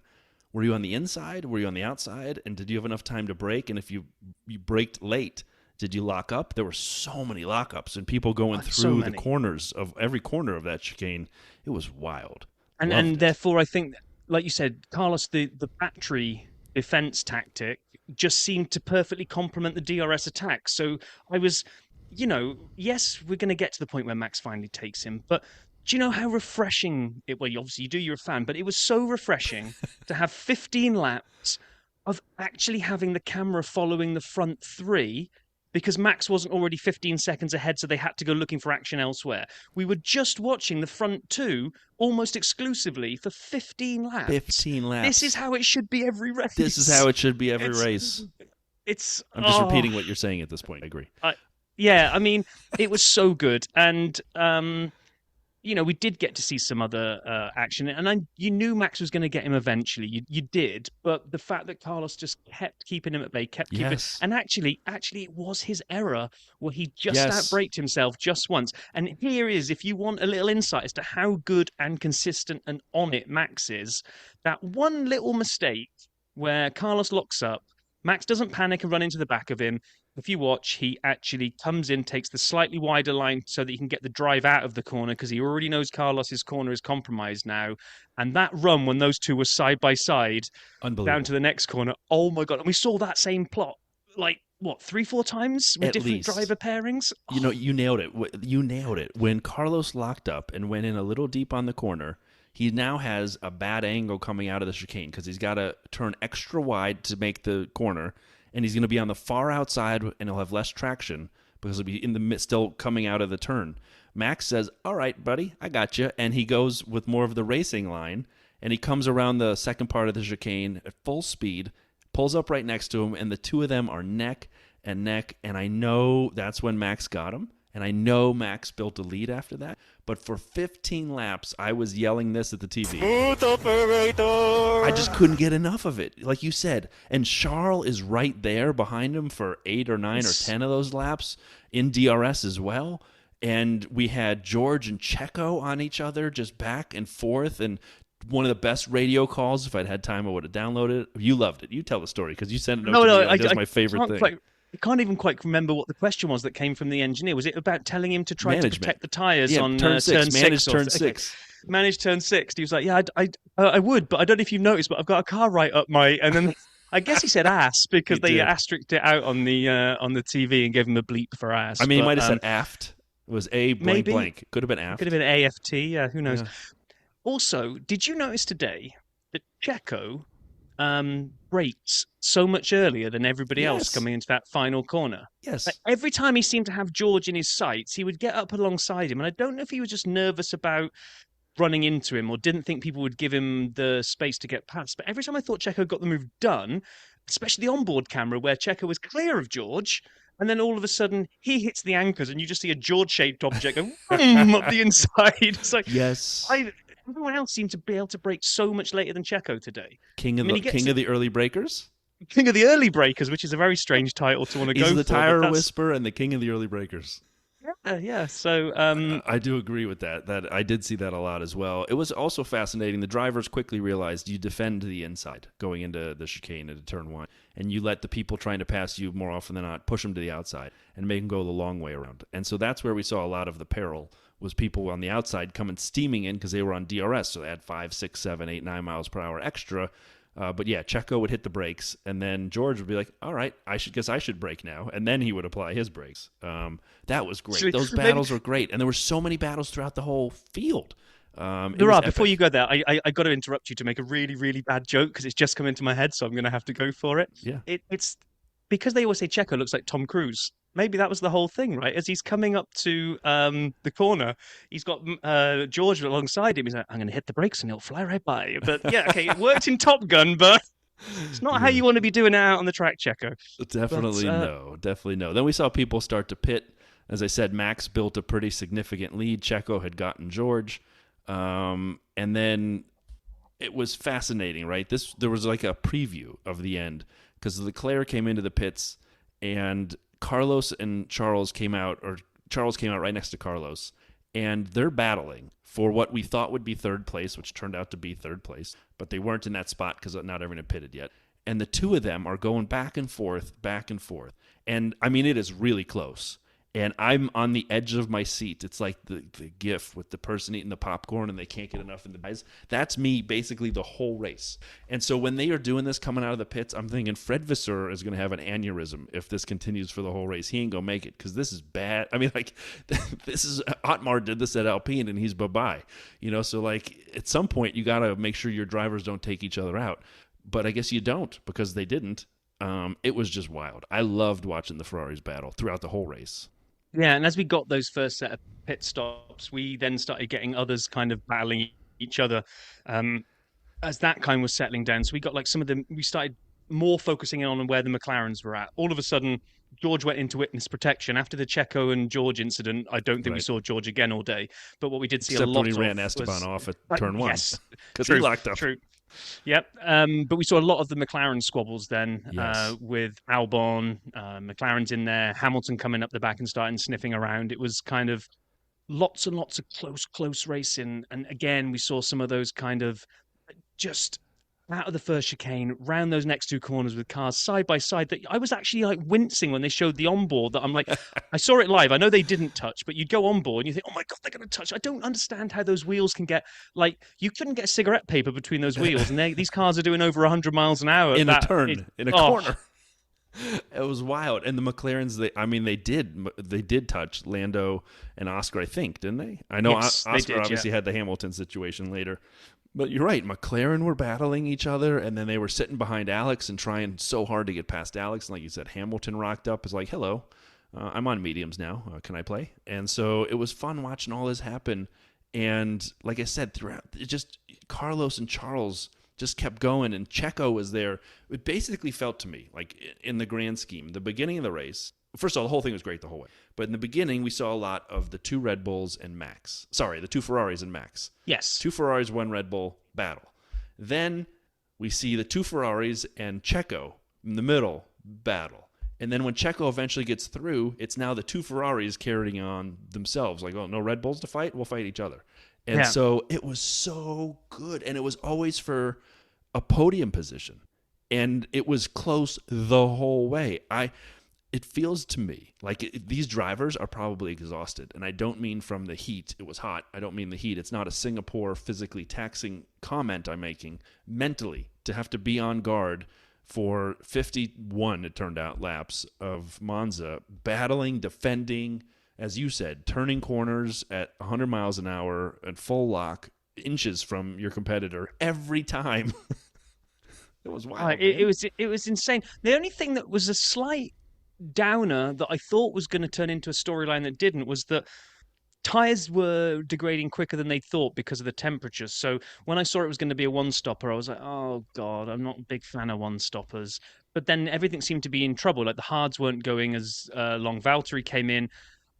were you on the inside? Were you on the outside? And did you have enough time to brake? And if you braked late, did you lock up? There were so many lockups and people going So through the many. corners of every corner of that chicane. It was wild. And Loved it. therefore, I think, like you said, Carlos, the battery defense tactic just seemed to perfectly complement the DRS attack. So I was, yes, we're going to get to the point where Max finally takes him, but do you know how refreshing it? Well, obviously you do. You're a fan, but it was so refreshing to have 15 laps of actually having the camera following the front three because Max wasn't already 15 seconds ahead, so they had to go looking for action elsewhere. We were just watching the front two almost exclusively for 15 laps. 15 laps. This is how it should be every race. This is how it should be every race. I'm just repeating what you're saying at this point. I agree. Yeah, I mean, it was so good. And, we did get to see some other action. And you knew Max was going to get him eventually. You did. But the fact that Carlos just kept keeping him at bay, kept keeping... Yes. And actually, it was his error where he just outbraked himself just once. And here is, if you want a little insight as to how good and consistent and on it Max is, that one little mistake where Carlos locks up, Max doesn't panic and run into the back of him. If you watch, he actually comes in, takes the slightly wider line so that he can get the drive out of the corner because he already knows Carlos's corner is compromised now. And that run when those two were side by side down to the next corner, oh my God. And we saw that same plot, 3-4 times with different driver pairings? You nailed it. You nailed it. When Carlos locked up and went in a little deep on the corner, he now has a bad angle coming out of the chicane because he's got to turn extra wide to make the corner. And he's going to be on the far outside, and he'll have less traction because he'll be in the still coming out of the turn. Max says, "All right, buddy, I got you," and he goes with more of the racing line, and he comes around the second part of the chicane at full speed, pulls up right next to him, and the two of them are neck and neck. And I know that's when Max got him, and I know Max built a lead after that. But for 15 laps, I was yelling this at the TV. I just couldn't get enough of it, like you said. And Charles is right there behind him for 8 or 9 or 10 of those laps in DRS as well. And we had George and Checo on each other, just back and forth. And one of the best radio calls. If I'd had time, I would have downloaded it. You loved it. You tell the story because you sent it over to me. That's my favorite thing. I can't even quite remember what the question was that came from the engineer. Was it about telling him to try to protect the tyres on turn 6? Manage turn 6. Okay. Manage turn 6. He was like, yeah, I would, but I don't know if you've noticed, but I've got a car right up my... And then I guess he said ass because they asterisked it out on the TV and gave him a bleep for ass. I mean, he might have said aft. It was A blank maybe. Blank. Could have been aft. Could have been AFT. Yeah, who knows? Yeah. Also, did you notice today that Checo brakes so much earlier than everybody else coming into that final corner? Yes. Like, every time he seemed to have George in his sights, he would get up alongside him. And I don't know if he was just nervous about running into him or didn't think people would give him the space to get past. But every time I thought Checo got the move done, especially the onboard camera where Checo was clear of George, and then all of a sudden he hits the anchors and you just see a George-shaped object go up the inside. It's like, yes. Everyone else seemed to be able to brake so much later than Checo today. King of the early breakers? King of the early breakers, which is a very strange title to want to go for. He's the tire whisperer and the king of the early breakers. Yeah. So I do agree with that. That I did see that a lot as well. It was also fascinating. The drivers quickly realized you defend the inside going into the chicane into turn 1, and you let the people trying to pass you more often than not push them to the outside and make them go the long way around. And so that's where we saw a lot of the peril. Was people on the outside coming steaming in because they were on DRS, so they had 5, 6, 7, 8, 9 miles per hour extra. But yeah, Checo would hit the brakes, and then George would be like, "All right, I should brake now," and then he would apply his brakes. That was great. Those battles were great, and there were so many battles throughout the whole field. Before you go there, I got to interrupt you to make a really, really bad joke because it's just come into my head, so I'm going to have to go for it. Yeah, it's because they always say Checo looks like Tom Cruise. Maybe that was the whole thing, right? As he's coming up to the corner, he's got George alongside him. He's like, "I'm going to hit the brakes and he'll fly right by." But yeah, okay, it worked in Top Gun, but it's not how you want to be doing it out on the track, Checo. Definitely no. Then we saw people start to pit. As I said, Max built a pretty significant lead. Checo had gotten George. And then it was fascinating, right? There was like a preview of the end because Leclerc came into the pits and Carlos and Charles came out right next to Carlos, and they're battling for what we thought would be third place, which turned out to be third place, but they weren't in that spot because not everyone had pitted yet. And the two of them are going back and forth. And I mean, it is really close. And I'm on the edge of my seat. It's like the gif with the person eating the popcorn and they can't get enough in the eyes. That's me basically the whole race. And so when they are doing this coming out of the pits, I'm thinking Fred Vasseur is going to have an aneurysm if this continues for the whole race. He ain't going to make it because this is bad. I mean, like, this is Otmar did this at Alpine and he's bye-bye. So like at some point you got to make sure your drivers don't take each other out. But I guess you don't because they didn't. It was just wild. I loved watching the Ferraris battle throughout the whole race. Yeah, and as we got those first set of pit stops, we then started getting others kind of battling each other as that kind was settling down. So we got like some of them, we started more focusing on where the McLarens were at. All of a sudden, George went into witness protection. After the Checo and George incident, I don't think we saw George again all day. But what we did see Except a lot when he of ran Esteban off at turn 1. Yes, because he locked up. True. Yep. But we saw a lot of the McLaren squabbles then with Albon, McLaren's in there, Hamilton coming up the back and starting sniffing around. It was kind of lots and lots of close racing. And again, we saw some of those kind of just out of the first chicane, round those next two corners with cars side by side, that I was actually like wincing when they showed the onboard. That I'm like, I saw it live. I know they didn't touch, but you'd go on board and you think, oh my God, they're going to touch. I don't understand how those wheels can get, like, you couldn't get cigarette paper between those wheels. And these cars are doing over 100 miles an hour. In a corner. It was wild. And the McLarens, they did touch Lando and Oscar, I think, didn't they? I know yes, Oscar obviously had the Hamilton situation later. But you're right. McLaren were battling each other, and then they were sitting behind Alex and trying so hard to get past Alex. And like you said, Hamilton rocked up. It's like, hello, I'm on mediums now. Can I play? And so it was fun watching all this happen. And like I said, throughout, it just Carlos and Charles just kept going, and Checo was there. It basically felt to me, like in the grand scheme, the beginning of the race, first of all, the whole thing was great the whole way. But in the beginning, we saw a lot of the two Red Bulls and Max. Sorry, the two Ferraris and Max. Yes. Two Ferraris, one Red Bull battle. Then we see the two Ferraris and Checo in the middle battle. And then when Checo eventually gets through, it's now the two Ferraris carrying on themselves. Like, oh, no Red Bulls to fight? We'll fight each other. And so it was so good. And it was always for a podium position. And it was close the whole way. It feels to me like these drivers are probably exhausted. And I don't mean from the heat. It was hot. I don't mean the heat. It's not a Singapore physically taxing comment I'm making. Mentally, to have to be on guard for 51, it turned out, laps of Monza, battling, defending, as you said, turning corners at 100 miles an hour at full lock, inches from your competitor every time. It was wild. It was insane. The only thing that was a slight downer that I thought was going to turn into a storyline that didn't was that tires were degrading quicker than they thought because of the temperatures. So when I saw it was going to be a one-stopper, I was like, oh God, I'm not a big fan of one-stoppers. But then everything seemed to be in trouble. Like the hards weren't going as long. Valtteri came in.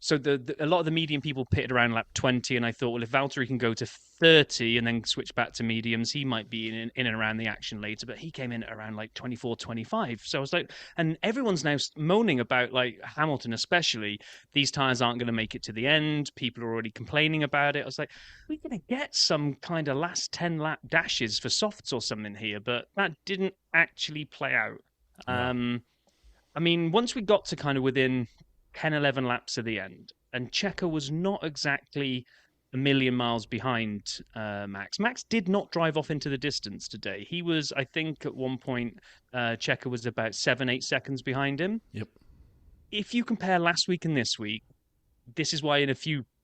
So a lot of the medium people pitted around lap 20, and I thought, well, if Valtteri can go to 30 and then switch back to mediums, he might be in and around the action later. But he came in at around like 24, 25. So I was like, and everyone's now moaning about, like Hamilton especially, these tires aren't going to make it to the end. People are already complaining about it. I was like, we're going to get some kind of last 10 lap dashes for softs or something here, but that didn't actually play out. No. I mean, once we got to kind of within 10, 11 laps of the end, and Checo was not exactly a million miles behind Max. Max did not drive off into the distance today. He was, I think, at one point, Checo was about 7-8 seconds behind him. Yep. If you compare last week and this week, this is why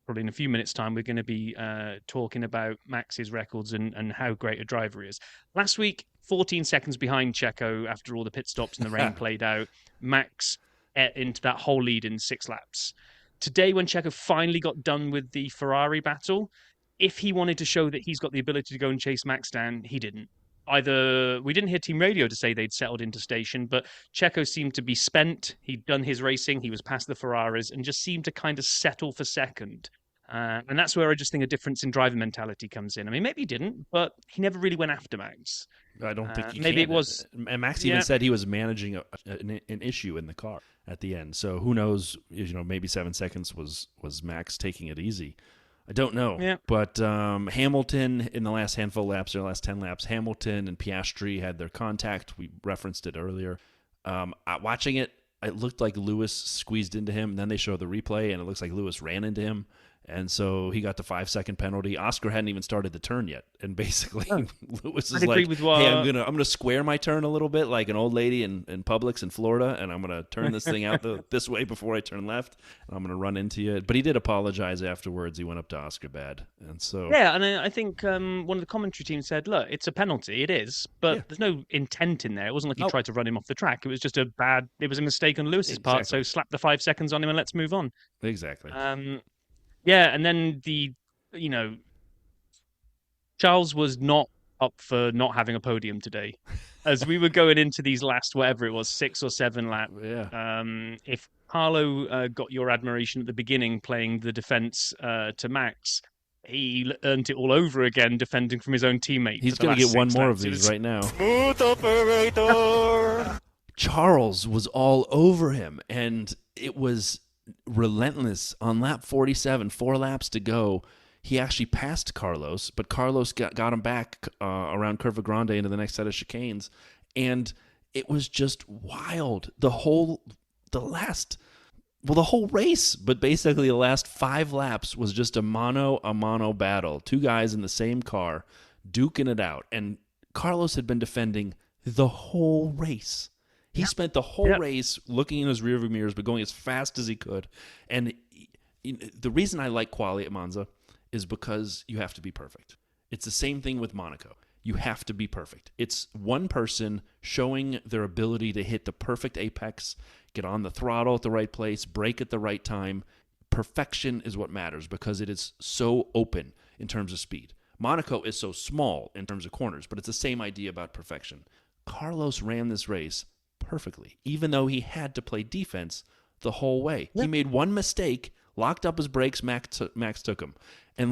probably in a few minutes' time, we're going to be talking about Max's records and how great a driver he is. Last week, 14 seconds behind Checo after all the pit stops and the rain played out. Max into that whole lead in 6 laps. Today, when Checo finally got done with the Ferrari battle, if he wanted to show that he's got the ability to go and chase Max down, he didn't. Either we didn't hear team radio to say they'd settled into station, but Checo seemed to be spent. He'd done his racing. He was past the Ferraris and just seemed to kind of settle for second. And that's where I just think a difference in driver mentality comes in. I mean, maybe he didn't, but he never really went after Max. I don't think he maybe can. It was. And Max even said he was managing an issue in the car at the end. So who knows? Maybe 7 seconds was Max taking it easy. I don't know. Yeah. But Hamilton in the last handful of laps, or last 10 laps, Hamilton and Piastri had their contact. We referenced it earlier. Watching it, it looked like Lewis squeezed into him. And then they show the replay, and it looks like Lewis ran into him. And so he got the 5-second penalty. Oscar hadn't even started the turn yet, and basically No, Lewis I'd is agree like, with "Hey, what. I'm gonna square my turn a little bit, like an old lady in Publix in Florida, and I'm gonna turn this thing out this way before I turn left, and I'm gonna run into you." But he did apologize afterwards. He went up to Oscar bad, and so Yeah, and I think one of the commentary team said, "Look, it's a penalty. It is, yeah, but there's no intent in there. It wasn't like he nope, tried to run him off the track. It was just it was a mistake on Lewis's part. So exactly, slap the 5 seconds on him and let's move on." exactly. Um, yeah, and then you know, Charles was not up for not having a podium today. As we were going into these last, whatever it was, 6 or 7 laps, Yeah, if Carlo got your admiration at the beginning playing the defense to Max, he earned it all over again defending from his own teammate for he's the gonna get last one six more of laps. It these was right now. Smooth operator. Charles was all over him, and it was relentless on lap 47, 4 laps to go. He actually passed Carlos, but Carlos got him back around Curva Grande into the next set of chicanes, and it was just wild. The whole race, but basically the last 5 laps was just a mano battle. Two guys in the same car duking it out, and Carlos had been defending the whole race. He spent the whole race looking in his rearview mirrors, but going as fast as he could. And the reason I like quali at Monza is because you have to be perfect. It's the same thing with Monaco. You have to be perfect. It's one person showing their ability to hit the perfect apex, get on the throttle at the right place, brake at the right time. Perfection is what matters because it is so open in terms of speed. Monaco is so small in terms of corners, but it's the same idea about perfection. Carlos ran this race perfectly, even though he had to play defense the whole way. He made one mistake, locked up his brakes, Max took him. And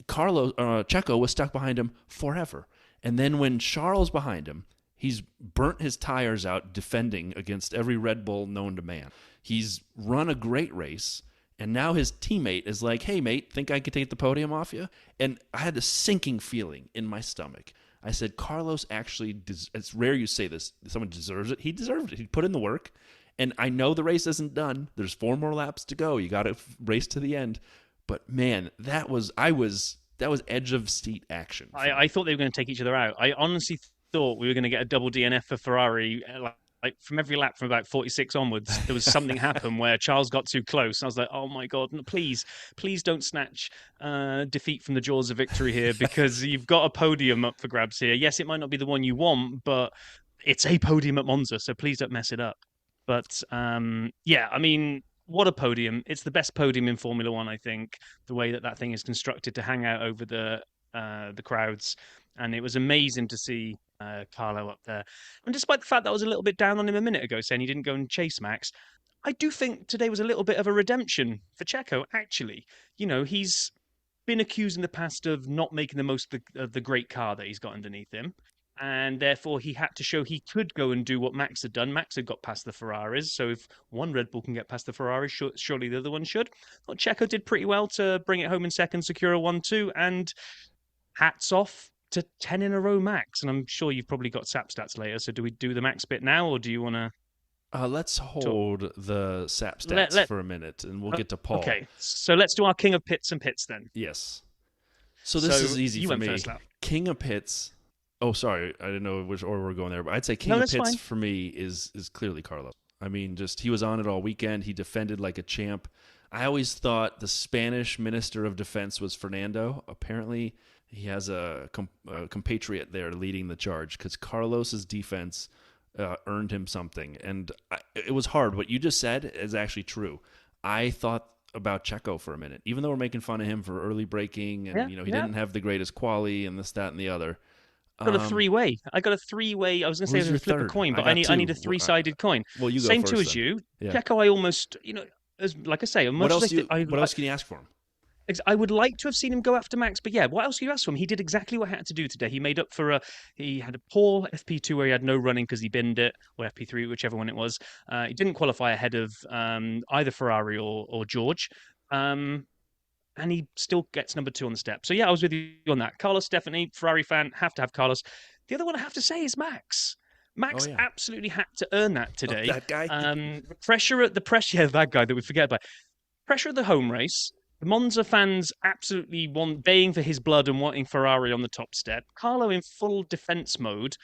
Checo was stuck behind him forever. And then when Charles behind him, he's burnt his tires out defending against every Red Bull known to man. He's run a great race, and now his teammate is like, "Hey, mate, think I could take the podium off you?" And I had a sinking feeling in my stomach. I said, Carlos actually, it's rare you say this, someone deserves it. He deserved it. He put in the work. And I know the race isn't done. There's 4 more laps to go. You got to race to the end. But man, that was edge of seat action. I thought they were going to take each other out. I honestly thought we were going to get a double DNF for Ferrari. Like from every lap from about 46 onwards, there was something happen where Charles got too close. I was like, oh my God, please don't snatch defeat from the jaws of victory here because you've got a podium up for grabs here. Yes, it might not be the one you want, but it's a podium at Monza, so please don't mess it up. But yeah, I mean, what a podium. It's the best podium in Formula One, I think, the way that thing is constructed to hang out over the crowds. And it was amazing to see Carlo up there. And despite the fact that I was a little bit down on him a minute ago, saying he didn't go and chase Max, I do think today was a little bit of a redemption for Checo, actually. You know, he's been accused in the past of not making the most of the great car that he's got underneath him. And therefore, he had to show he could go and do what Max had done. Max had got past the Ferraris. So if one Red Bull can get past the Ferrari, surely the other one should. Well, Checo did pretty well to bring it home in second, secure a 1-2. And hats off to 10 in a row Max. And I'm sure you've probably got SAP stats later. So do we do the Max bit now, or do you want to? Let's hold the SAP stats for a minute, and we'll get to Paul. Okay, so let's do our King of Pits and Pits then. Yes. So this is easy you for went me. First lap. King of Pits. Oh, sorry, I didn't know which order we're going there, but I'd say King of Pits fine. for me is clearly Carlos. I mean, just he was on it all weekend. He defended like a champ. I always thought the Spanish Minister of Defense was Fernando. Apparently, he has a compatriot there leading the charge because Carlos's defense earned him something. And it was hard. What you just said is actually true. I thought about Checo for a minute, even though we're making fun of him for early braking and he didn't have the greatest quali and this, that, and the other. I got a three-way. I was going to say a flip a coin, but I need a three-sided coin. Well, you go Same first, two as then. you. Yeah. Checo, I almost, like I say, what else can you ask for him? I would like to have seen him go after Max, but yeah, what else can you ask for him? He did exactly what he had to do today. He made up for he had a poor FP2 where he had no running because he binned it, or FP3, whichever one it was. He didn't qualify ahead of either Ferrari or George. And he still gets number 2 on the step. So yeah, I was with you on that. Carlos, definitely. Ferrari fan, have to have Carlos. The other one I have to say is Max. Max Oh, yeah. absolutely had to earn that today. that guy? Yeah, that guy that we forget about. Pressure of the home race. The Monza fans absolutely baying for his blood and wanting Ferrari on the top step. Carlo in full defense mode.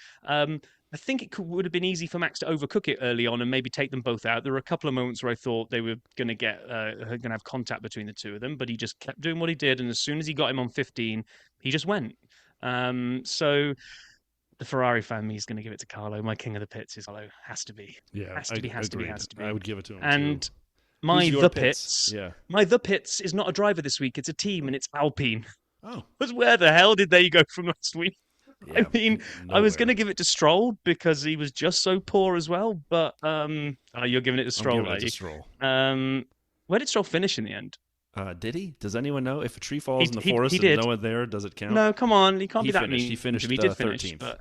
I think would have been easy for Max to overcook it early on and maybe take them both out. There were a couple of moments where I thought they were going to have contact between the two of them, but he just kept doing what he did, and as soon as he got him on 15, he just went. So the Ferrari fan me is going to give it to Carlo. My king of the pits is Carlo. Has to be. Yeah, Has to be. I would give it to him and too. My Who's your The Pits? Pits. Yeah. My The Pits is not a driver this week. It's a team, and it's Alpine. Oh. But where the hell did they go from last week? Yeah, I mean, I was going to give it to Stroll because he was just so poor as well. But you're giving it to Stroll, I'm giving it to Stroll. Where did Stroll finish in the end? Did he? Does anyone know? If a tree falls in the forest and no one there, does it count? No, come on. He can't be that mean. He finished he did finish, 13th. but...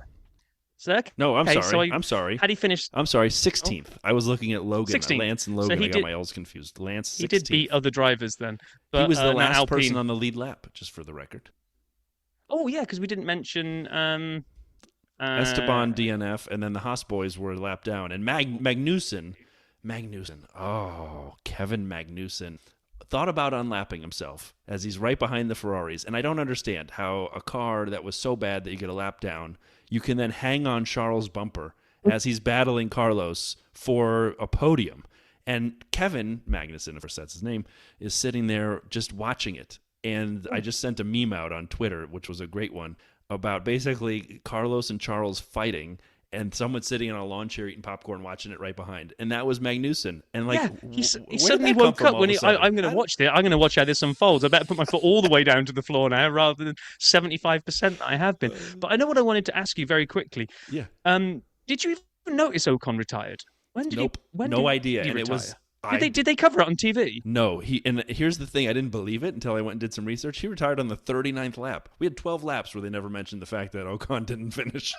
Zerk? No, I'm okay, sorry. So I'm sorry. Had he finished? I'm sorry, 16th. Oh. I was looking at Logan. 16th. Lance and Logan. So I got my L's confused. Lance, 16th. He did beat other drivers then. But, he was the last Alpine... person on the lead lap, just for the record. Oh, yeah, because we didn't mention... Esteban, DNF, and then the Haas boys were a lap down. And Magnussen. Oh, Kevin Magnussen. Thought about unlapping himself as he's right behind the Ferraris. And I don't understand how a car that was so bad that you get a lap down, you can then hang on Charles' bumper as he's battling Carlos for a podium. And Kevin Magnussen, if that's his name, is sitting there just watching it. And I just sent a meme out on Twitter, which was a great one, about basically Carlos and Charles fighting, and someone sitting on a lawn chair eating popcorn watching it right behind. And that was Magnussen. And he suddenly woke up when I'm going to watch this. I'm going to watch how this unfolds. I better put my foot all the way down to the floor now rather than 75% that I have been. But I know what I wanted to ask you very quickly. Yeah. Did you even notice Ocon retired? Nope. No idea. And it was... Did they cover it on TV? No. And here's the thing. I didn't believe it until I went and did some research. He retired on the 39th lap. We had 12 laps where they never mentioned the fact that Ocon didn't finish.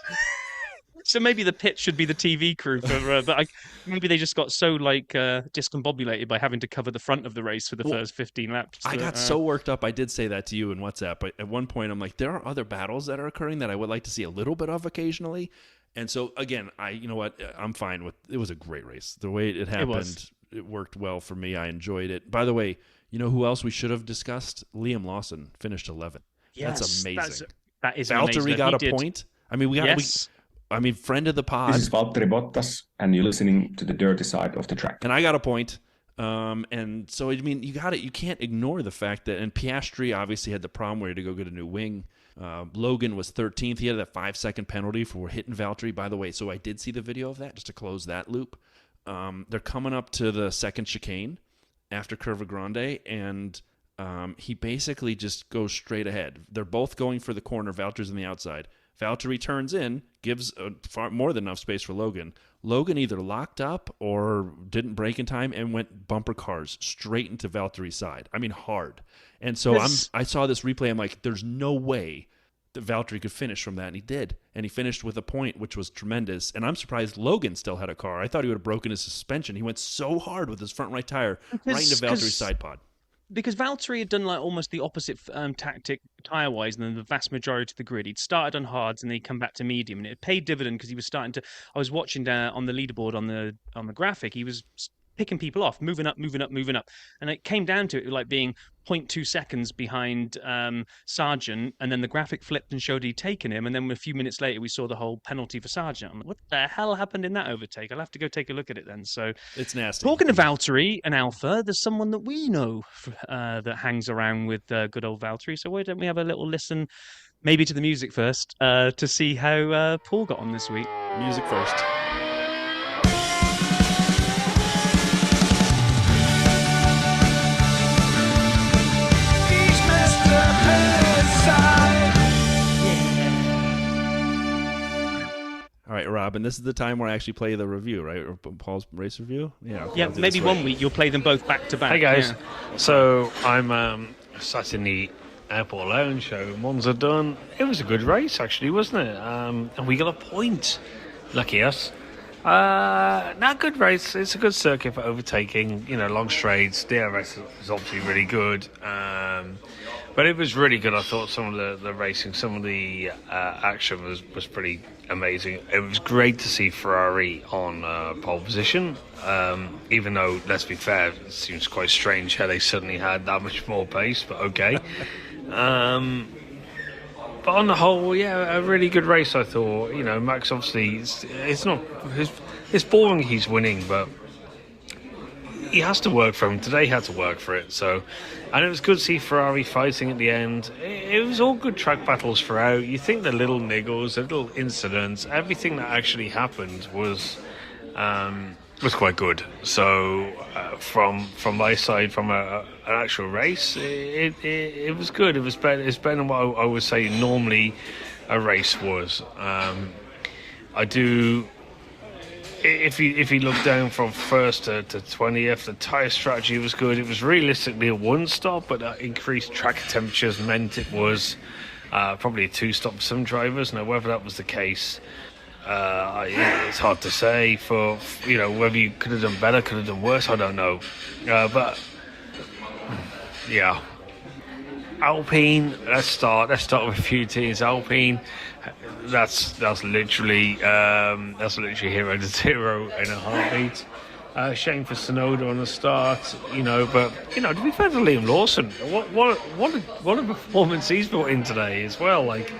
So maybe the pit should be the TV crew, but maybe they just got so discombobulated by having to cover the front of the race for the first 15 laps. I got so worked up. I did say that to you in WhatsApp. But at one point, I'm like, there are other battles that are occurring that I would like to see a little bit of occasionally. And so again, you know what? I'm fine with. It was a great race. The way it happened, it worked well for me. I enjoyed it. By the way, you know who else we should have discussed? Liam Lawson finished 11th. Yes, that's amazing. That is Valtteri amazing. got a point. I mean, friend of the pod. This is Valtteri Bottas, and you're listening to the dirty side of the track. And I got a point. And so, I mean, you can't ignore the fact that, and Piastri obviously had the problem where he had to go get a new wing. Logan was 13th. He had that 5-second penalty for hitting Valtteri, by the way. So I did see the video of that, just to close that loop. They're coming up to the second chicane after Curva Grande, and he basically just goes straight ahead. They're both going for the corner. Valtteri's on the outside. Valtteri turns in, gives far more than enough space for Logan. Logan either locked up or didn't brake in time and went bumper cars straight into Valtteri's side. I mean, hard. And so I saw this replay. I'm like, there's no way that Valtteri could finish from that, and he did. And he finished with a point, which was tremendous. And I'm surprised Logan still had a car. I thought he would have broken his suspension. He went so hard with his front right tire right into Valtteri's side pod. Because Valtteri had done almost the opposite tactic tyre-wise than the vast majority of the grid. He'd started on hards and then he'd come back to medium, and it paid dividend because he was starting to. I was watching on the leaderboard on the graphic. He was picking people off, moving up, and it came down to it being 0.2 seconds behind Sargent, and then the graphic flipped and showed he'd taken him, and then a few minutes later we saw the whole penalty for Sargent. I'm like, what the hell happened in that overtake? I'll have to go take a look at it then. So it's nasty. Talking to Valtteri and Alpha, there's someone that we know that hangs around with good old Valtteri, so why don't we have a little listen, maybe to the music first, to see how Paul got on this week. Music first. All right, Rob, and this is the time where I actually play the review, right? Or Paul's race review? Yeah, maybe one week you'll play them both back to back. Hey, guys. Yeah. So I'm sat in the airport lounge, show Monza done. It was a good race, actually, wasn't it? And we got a point. Lucky us. Not a good race. It's a good circuit for overtaking, long straights. DRS is obviously really good. But it was really good. I thought some of the racing, some of the action was pretty amazing. It was great to see Ferrari on pole position, even though, let's be fair, it seems quite strange how they suddenly had that much more pace, but okay. But on the whole, yeah, a really good race, I thought. You know, Max, obviously, it's boring he's winning, but he has to work for him. Today he had to work for it. So, and it was good to see Ferrari fighting at the end. It was all good track battles throughout. You think the little niggles, the little incidents, everything that actually happened was quite good. So, from my side, from an actual race, it was good. It was better. It's better than what I would say normally a race was. I do. If you look down from first to 20th, the tyre strategy was good. It was realistically a one stop, but increased track temperatures meant it was probably a two stop for some drivers. Now, whether that was the case, it's hard to say. For whether you could have done better, could have done worse, I don't know. But yeah, Alpine. Let's start with a few teams. Alpine. That's literally hero to zero in a heartbeat. Shame for Sonoda on the start, but to be fair to Liam Lawson, what a performance he's brought in today as well. Like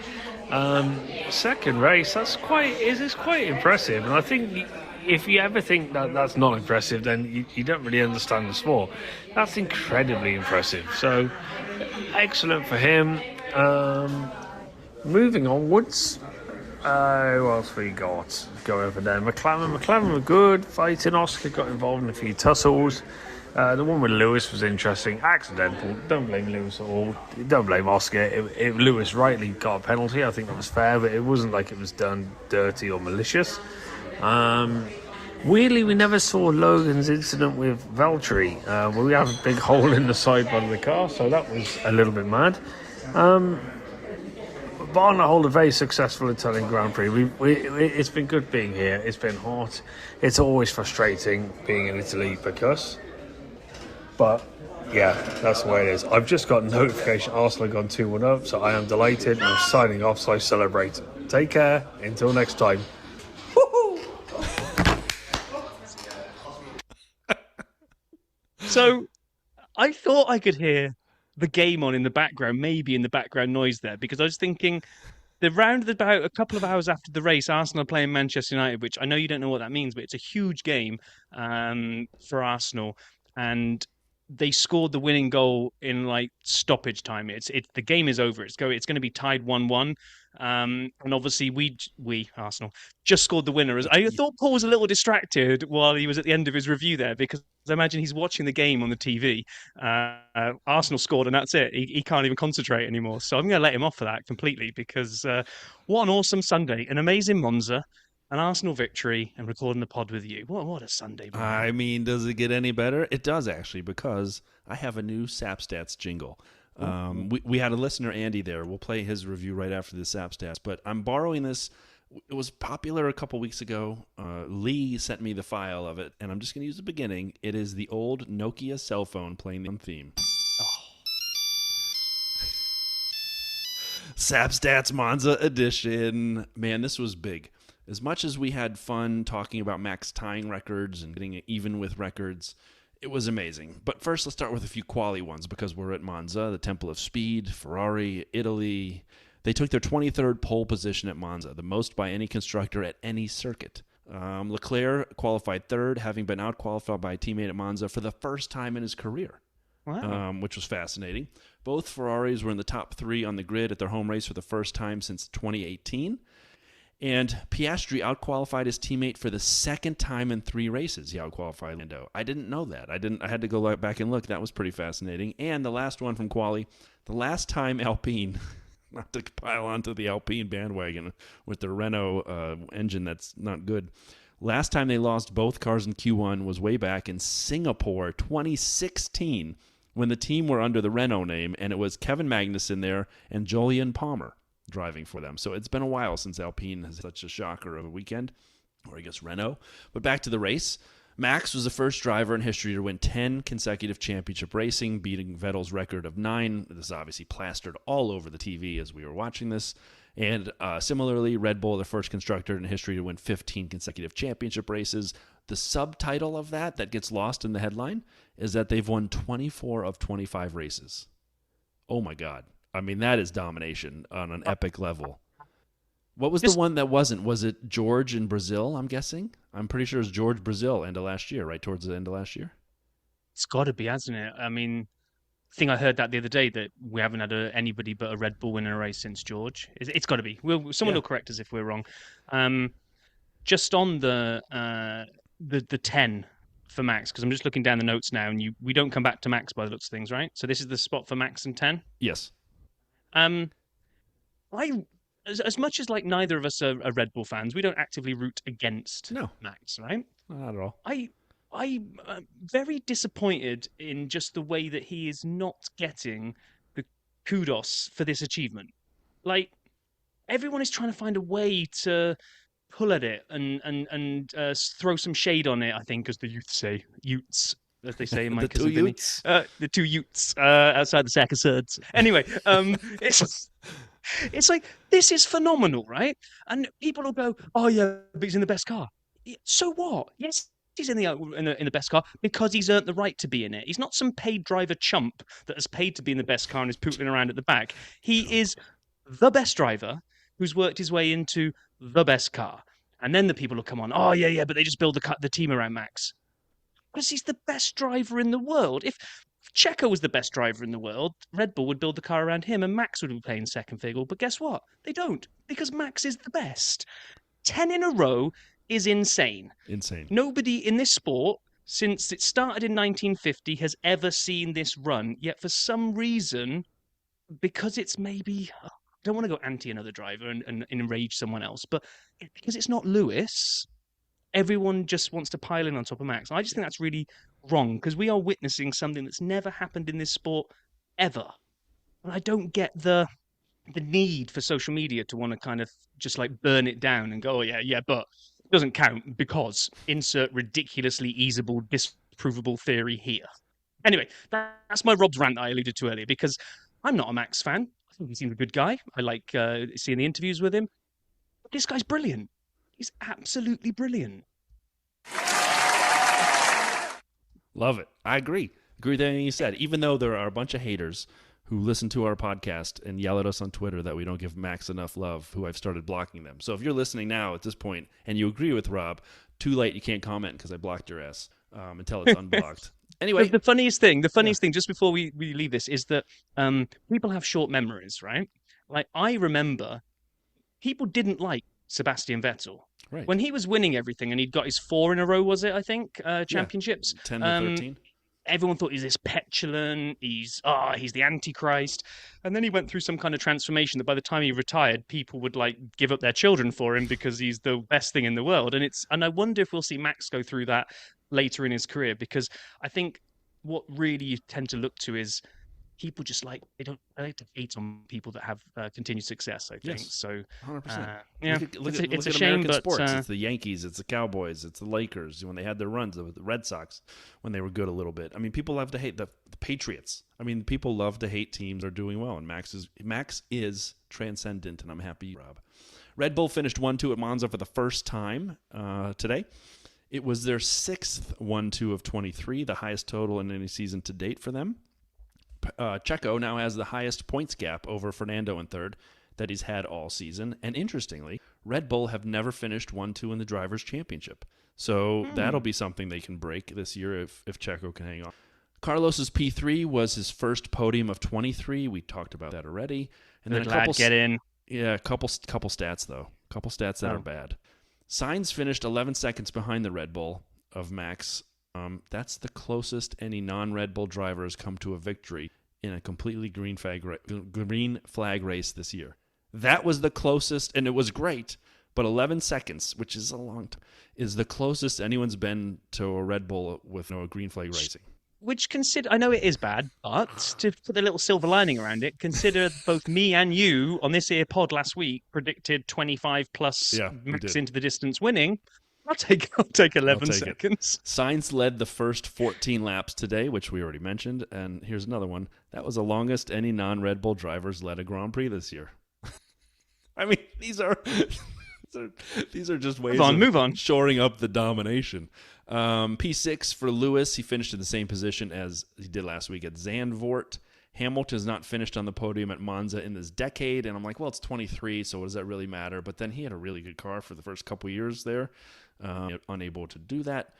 second race, it's quite impressive. And I think if you ever think that that's not impressive, then you don't really understand the sport. That's incredibly impressive. So excellent for him. Moving onwards, who else we got? Go over there. McLaren were good, fighting. Oscar got involved in a few tussles. The one with Lewis was interesting. Accidental. Don't blame Lewis at all. Don't blame Oscar. If Lewis rightly got a penalty, I think that was fair, but it wasn't like it was done dirty or malicious. Weirdly, we never saw Logan's incident with Valtteri. Where we have a big hole in the sidebod of the car, so that was a little bit mad. But on the whole, a very successful Italian Grand Prix. It's been good being here. It's been hot. It's always frustrating being in Italy but yeah, that's the way it is. I've just got a notification Arsenal have gone 2-1 up, so I am delighted. I'm signing off, so I celebrate. Take care. Until next time. So I thought I could hear the game on in the background, maybe in the background noise there, because I was thinking the round about a couple of hours after the race, Arsenal are playing Manchester United, which I know you don't know what that means, but it's a huge game for Arsenal, and they scored the winning goal in like stoppage time. The game is over. It's going to be tied 1-1. And obviously we Arsenal just scored the winner. I thought Paul was a little distracted while he was at the end of his review there, because I imagine he's watching the game on the TV. Arsenal scored and that's it. He can't even concentrate anymore. So I'm going to let him off for that completely, because what an awesome Sunday, an amazing Monza, an Arsenal victory, and recording the pod with you. What a Sunday, man. I mean, does it get any better? It does, actually, because I have a new SapStats jingle. We had a listener, Andy, there. We'll play his review right after the SapStats, but I'm borrowing this. It was popular a couple weeks ago. Lee sent me the file of it, and I'm just going to use the beginning. It is the old Nokia cell phone playing the theme. SapStats Monza edition. Man, this was big. As much as we had fun talking about Max tying records and getting it even with records, it was amazing. But first, let's start with a few quali ones, because we're at Monza, the Temple of Speed, Ferrari, Italy. They took their 23rd pole position at Monza, the most by any constructor at any circuit. Leclerc qualified third, having been out-qualified by a teammate at Monza for the first time in his career. Wow. Which was fascinating. Both Ferraris were in the top three on the grid at their home race for the first time since 2018. And Piastri outqualified his teammate for the second time in 3 races. He outqualified Lando. I didn't know that. I had to go back and look. That was pretty fascinating. And the last one from quali, the last time Alpine, not to pile onto the Alpine bandwagon with the Renault engine that's not good. Last time they lost both cars in Q1 was way back in Singapore 2016, when the team were under the Renault name, and it was Kevin Magnussen there and Jolyon Palmer driving for them. So it's been a while since Alpine has such a shocker of a weekend, or I guess Renault. But back to the race. Max was the first driver in history to win 10 consecutive championship racing, beating Vettel's record of 9. This is obviously plastered all over the TV as we were watching this. And similarly, Red Bull, the first constructor in history to win 15 consecutive championship races. The subtitle of that gets lost in the headline is that they've won 24 of 25 races. Oh my God. I mean, that is domination on an epic level. What was the one that wasn't? Was it George in Brazil, I'm guessing? I'm pretty sure it was George Brazil end of last year, right towards the end of last year. It's got to be, hasn't it? I mean, I think I heard that the other day that we haven't had anybody but a Red Bull win a race since George. It's got to be. Someone will correct us if we're wrong. Just on the 10 for Max, because I'm just looking down the notes now, and we don't come back to Max by the looks of things, right? So this is the spot for Max and 10? Yes. As much as like neither of us are Red Bull fans, we don't actively root against Max, right? Not at all. I'm very disappointed in just the way that he is not getting the kudos for this achievement. Like, everyone is trying to find a way to pull at it and throw some shade on it, I think, as the Utes, as they say in my cousin Vinny. The two Utes outside the sack of surds. Anyway, it's like, this is phenomenal, right? And people will go, oh yeah, but he's in the best car. So what? Yes, he's in the best car because he's earned the right to be in it. He's not some paid driver chump that has paid to be in the best car and is pootling around at the back. He is the best driver who's worked his way into the best car. And then the people will come on, oh yeah, but they just build the team around Max. Because he's the best driver in the world. If Checo was the best driver in the world, Red Bull would build the car around him and Max would be playing second fiddle. But guess what? They don't, because Max is the best. 10 in a row is insane. Insane. Nobody in this sport, since it started in 1950, has ever seen this run. Yet for some reason, because it's maybe... I don't want to go anti another driver and enrage someone else, but because it's not Lewis... Everyone just wants to pile in on top of Max. I just think that's really wrong because we are witnessing something that's never happened in this sport ever. And I don't get the need for social media to want to kind of just like burn it down and go, oh, yeah, but it doesn't count because insert ridiculously easable, disprovable theory here. Anyway, that's my Rob's rant I alluded to earlier because I'm not a Max fan. I think he seems a good guy. I like seeing the interviews with him. But this guy's brilliant. He's absolutely brilliant. Love it. I agree. Agree with anything you said. Even though there are a bunch of haters who listen to our podcast and yell at us on Twitter that we don't give Max enough love, who I've started blocking them. So if you're listening now at this point and you agree with Rob, too late. You can't comment because I blocked your ass until it's unblocked. Anyway, the funniest thing, just before we leave this, is that people have short memories, right? Like I remember, people didn't like Sebastian Vettel. Right. When he was winning everything and he'd got his 4 in a row, was it, I think, championships? 10 to 13. Everyone thought he's this petulant, he's the Antichrist. And then he went through some kind of transformation that by the time he retired, people would like give up their children for him because he's the best thing in the world. And I wonder if we'll see Max go through that later in his career, because I think what really you tend to look to is people just like they like to hate on people that have continued success. I think so. 100%. Yeah, look it's at a shame, American but sports. It's the Yankees, it's the Cowboys, it's the Lakers when they had their runs. The Red Sox when they were good a little bit. I mean, people love to hate the Patriots. I mean, people love to hate teams that are doing well, and Max is transcendent, and I'm happy, Rob. Red Bull finished 1-2 at Monza for the first time today. It was their 6th 1-2 of 23, the highest total in any season to date for them. Checo now has the highest points gap over Fernando in third that he's had all season. And interestingly, Red Bull have never finished 1-2 in the Drivers' Championship. So that'll be something they can break this year if Checo can hang on. Carlos's P3 was his first podium of 23. We talked about that already. And Good then a couple get in. Yeah, a couple stats though. A couple stats that are bad. Sainz finished 11 seconds behind the Red Bull of Max. That's the closest any non-Red Bull driver has come to a victory in a completely green flag race this year. That was the closest, and it was great, but 11 seconds, which is a long time, is the closest anyone's been to a Red Bull with a green flag racing. Which I know it is bad, but to put a little silver lining around it, consider both me and you on this here pod last week predicted 25 plus Max into the distance winning. I'll take 11 take it. seconds. Sainz led the first 14 laps today, which we already mentioned. And here's another one. That was the longest any non-Red Bull drivers led a Grand Prix this year. I mean, these are just ways move on. shoring up the domination. P6 for Lewis. He finished in the same position as he did last week at Zandvoort. Hamilton has not finished on the podium at Monza in this decade, and I'm like, well, it's 23, so what does that really matter? But then he had a really good car for the first couple years there, unable to do that.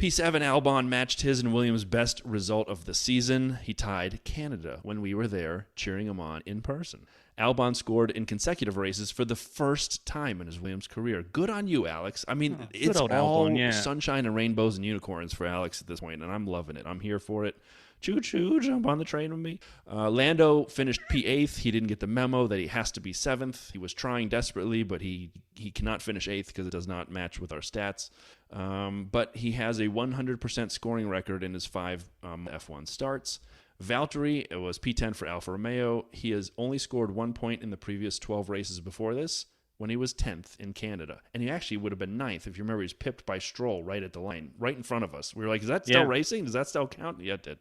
P7, Albon matched his and Williams' best result of the season. He tied Canada when we were there cheering him on in person. Albon scored in consecutive races for the first time in his Williams career. Good on you, Alex. I mean, it's all Albon, yeah. sunshine and rainbows and unicorns for Alex at this point, and I'm loving it. I'm here for it. Choo-choo, jump on the train with me. Lando finished P8th. He didn't get the memo that he has to be 7th. He was trying desperately, but he cannot finish 8th because it does not match with our stats. But he has a 100% scoring record in his 5 F1 starts. Valtteri, it was P10 for Alfa Romeo. He has only scored 1 point in the previous 12 races before this, when he was 10th in Canada. And he actually would have been 9th. If you remember, he was pipped by Stroll right at the line, right in front of us. We were like, is that still racing? Does that still count? Yeah, it did.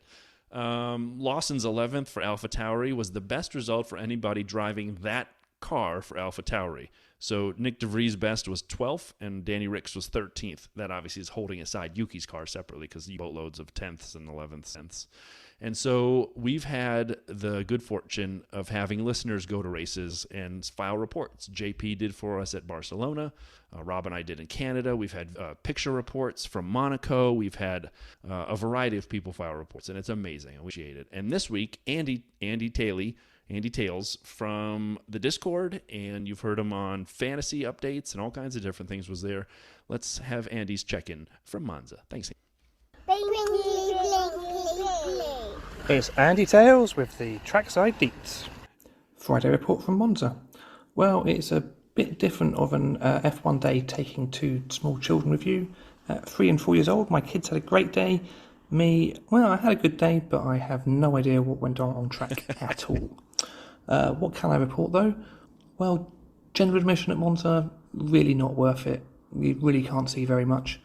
Lawson's 11th for AlphaTauri was the best result for anybody driving that car for AlphaTauri. So Nick DeVries' best was 12th, and Danny Ricks was 13th. That obviously is holding aside Yuki's car separately because he boatloads of 10ths and 11th. And so we've had the good fortune of having listeners go to races and file reports. JP did for us at Barcelona. Rob and I did in Canada. We've had picture reports from Monaco. We've had a variety of people file reports, and it's amazing. I appreciate it. And this week, Andy Tales from the Discord, and you've heard him on fantasy updates and all kinds of different things was there. Let's have Andy's check-in from Monza. Thanks, It's Andy Tales with the Trackside Deets. Friday report from Monza. Well, it's a bit different of an F1 day taking 2 small children with you. 3 and 4 years old, my kids had a great day. Me, well, I had a good day, but I have no idea what went on track at all. What can I report though? Well, general admission at Monza, really not worth it. You really can't see very much.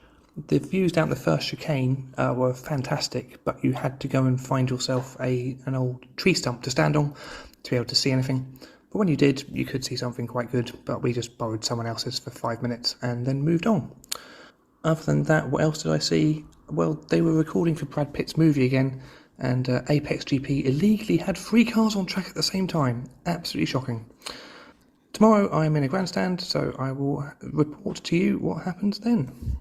The views down the first chicane were fantastic, but you had to go and find yourself an old tree stump to stand on to be able to see anything. But when you did, you could see something quite good, but we just borrowed someone else's for 5 minutes and then moved on. Other than that, what else did I see? Well, they were recording for Brad Pitt's movie again, and Apex GP illegally had 3 cars on track at the same time. Absolutely shocking. Tomorrow I'm in a grandstand, so I will report to you what happens then.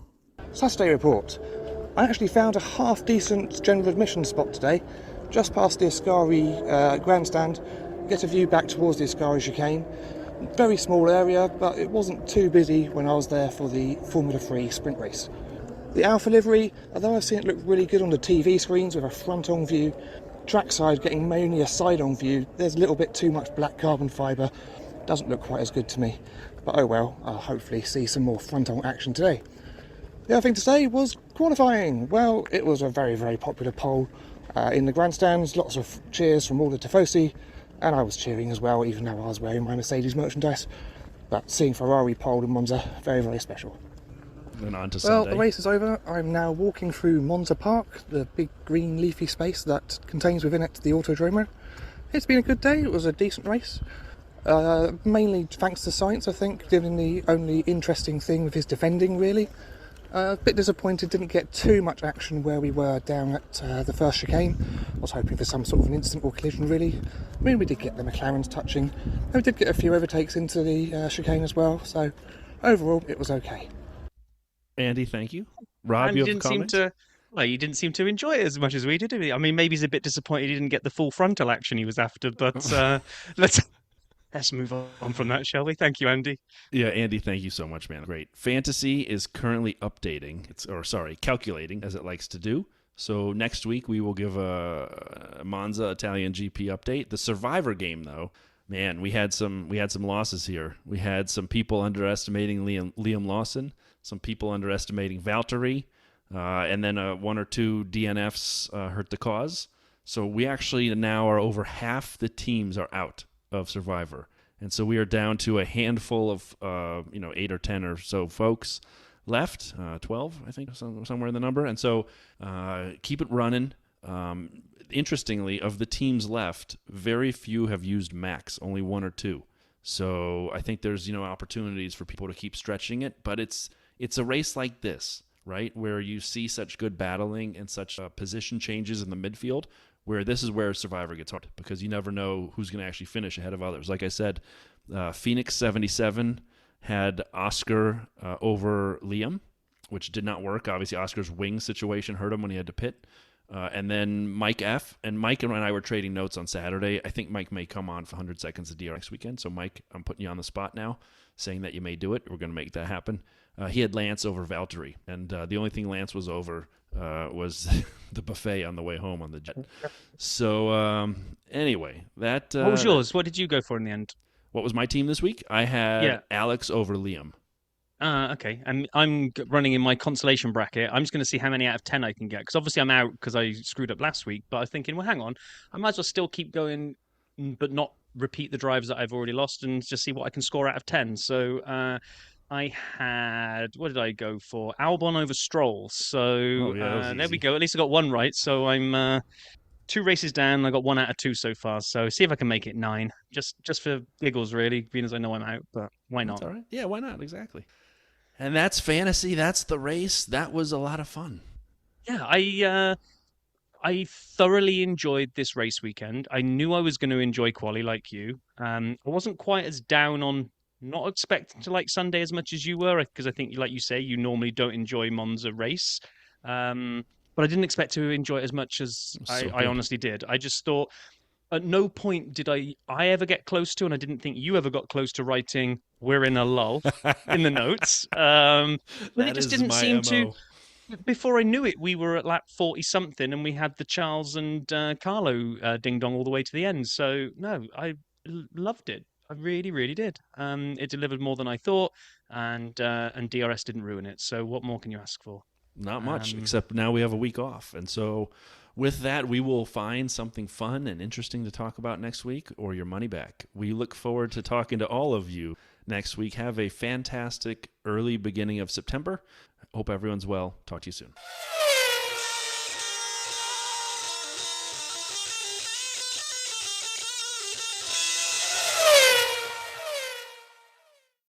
Saturday report. I actually found a half-decent general admission spot today, just past the Ascari grandstand. Get a view back towards the Ascari chicane. Very small area, but it wasn't too busy when I was there for the Formula 3 sprint race. The Alfa livery, although I've seen it look really good on the TV screens with a front-on view, trackside getting mainly a side-on view, there's a little bit too much black carbon fibre. Doesn't look quite as good to me. But oh well, I'll hopefully see some more front-on action today. The other thing to say was qualifying. Well, it was a very, very popular pole. In the grandstands, lots of cheers from all the Tifosi, and I was cheering as well, even though I was wearing my Mercedes merchandise. But seeing Ferrari pole in Monza, very, very special. Then on to Well, Sunday. the race is over. I'm now walking through Monza Park, the big green leafy space that contains within it the Autodromo. It's been a good day. It was a decent race. Mainly thanks to Sainz, I think, doing the only interesting thing with his defending, really. A bit disappointed, didn't get too much action where we were down at the first chicane. I was hoping for some sort of an incident or collision, really. I mean, we did get the McLarens touching, and we did get a few overtakes into the chicane as well, so overall it was okay. Andy, thank you. Rob, And you he have a didn't seem comment? you didn't seem to enjoy it as much as we did. I mean, maybe he's a bit disappointed he didn't get the full frontal action he was after, but let's move on from that, shall we? Thank you, Andy. Yeah, Andy, thank you so much, man. Great. Fantasy is currently calculating, as it likes to do. So next week we will give a Monza Italian GP update. The Survivor game, though, man, we had some losses here. We had some people underestimating Liam Lawson, some people underestimating Valtteri, and then 1 or 2 DNFs hurt the cause. So we actually now are over half the teams are out of Survivor. And so we are down to a handful of 8 or 10 or so folks left, 12, I think, somewhere in the number. And so keep it running. Interestingly, of the teams left, very few have used max, only 1 or 2. So I think there's, opportunities for people to keep stretching it, but it's a race like this, right, where you see such good battling and such position changes in the midfield, where this is where Survivor gets hard, because you never know who's going to actually finish ahead of others. Like I said, Phoenix 77 had Oscar over Liam, which did not work. Obviously, Oscar's wing situation hurt him when he had to pit. And then Mike F. And Mike and I were trading notes on Saturday. I think Mike may come on for 100 Seconds of DR next weekend. So, Mike, I'm putting you on the spot now, saying that you may do it. We're going to make that happen. He had Lance over Valtteri. And the only thing Lance was over was the buffet on the way home on the jet. So, anyway, that... what was yours? What did you go for in the end? What was my team this week? I had Alex over Liam. Okay. I'm running in my consolation bracket. I'm just going to see how many out of 10 I can get, because obviously I'm out because I screwed up last week. But I was thinking, well, hang on, I might as well still keep going, but not repeat the drives that I've already lost, and just see what I can score out of 10. So I had, what did I go for? Albon over Stroll. So there we go. At least I got one right. So I'm 2 races down. I got 1 out of 2 so far. So see if I can make it 9, just for giggles, really, being as I know I'm out. But why not? That's all right. Yeah, why not? Exactly. And that's fantasy. That's the race. That was a lot of fun. Yeah, I thoroughly enjoyed this race weekend. I knew I was going to enjoy quali like you. I wasn't quite as down on not expecting to like Sunday as much as you were, because I think, like you say, you normally don't enjoy Monza race. But I didn't expect to enjoy it as much as I honestly did. I just thought, at no point did I ever get close to, and I didn't think you ever got close to writing, "We're in a lull" in the notes. But it just didn't seem to. Before I knew it, we were at lap 40-something, and we had the Charles and Carlo ding-dong all the way to the end. So, no, I loved it. I really, really did. It delivered more than I thought, and DRS didn't ruin it. So what more can you ask for? Not much, except now we have a week off. And so with that, we will find something fun and interesting to talk about next week, or your money back. We look forward to talking to all of you next week. Have a fantastic early beginning of September. Hope everyone's well. Talk to you soon.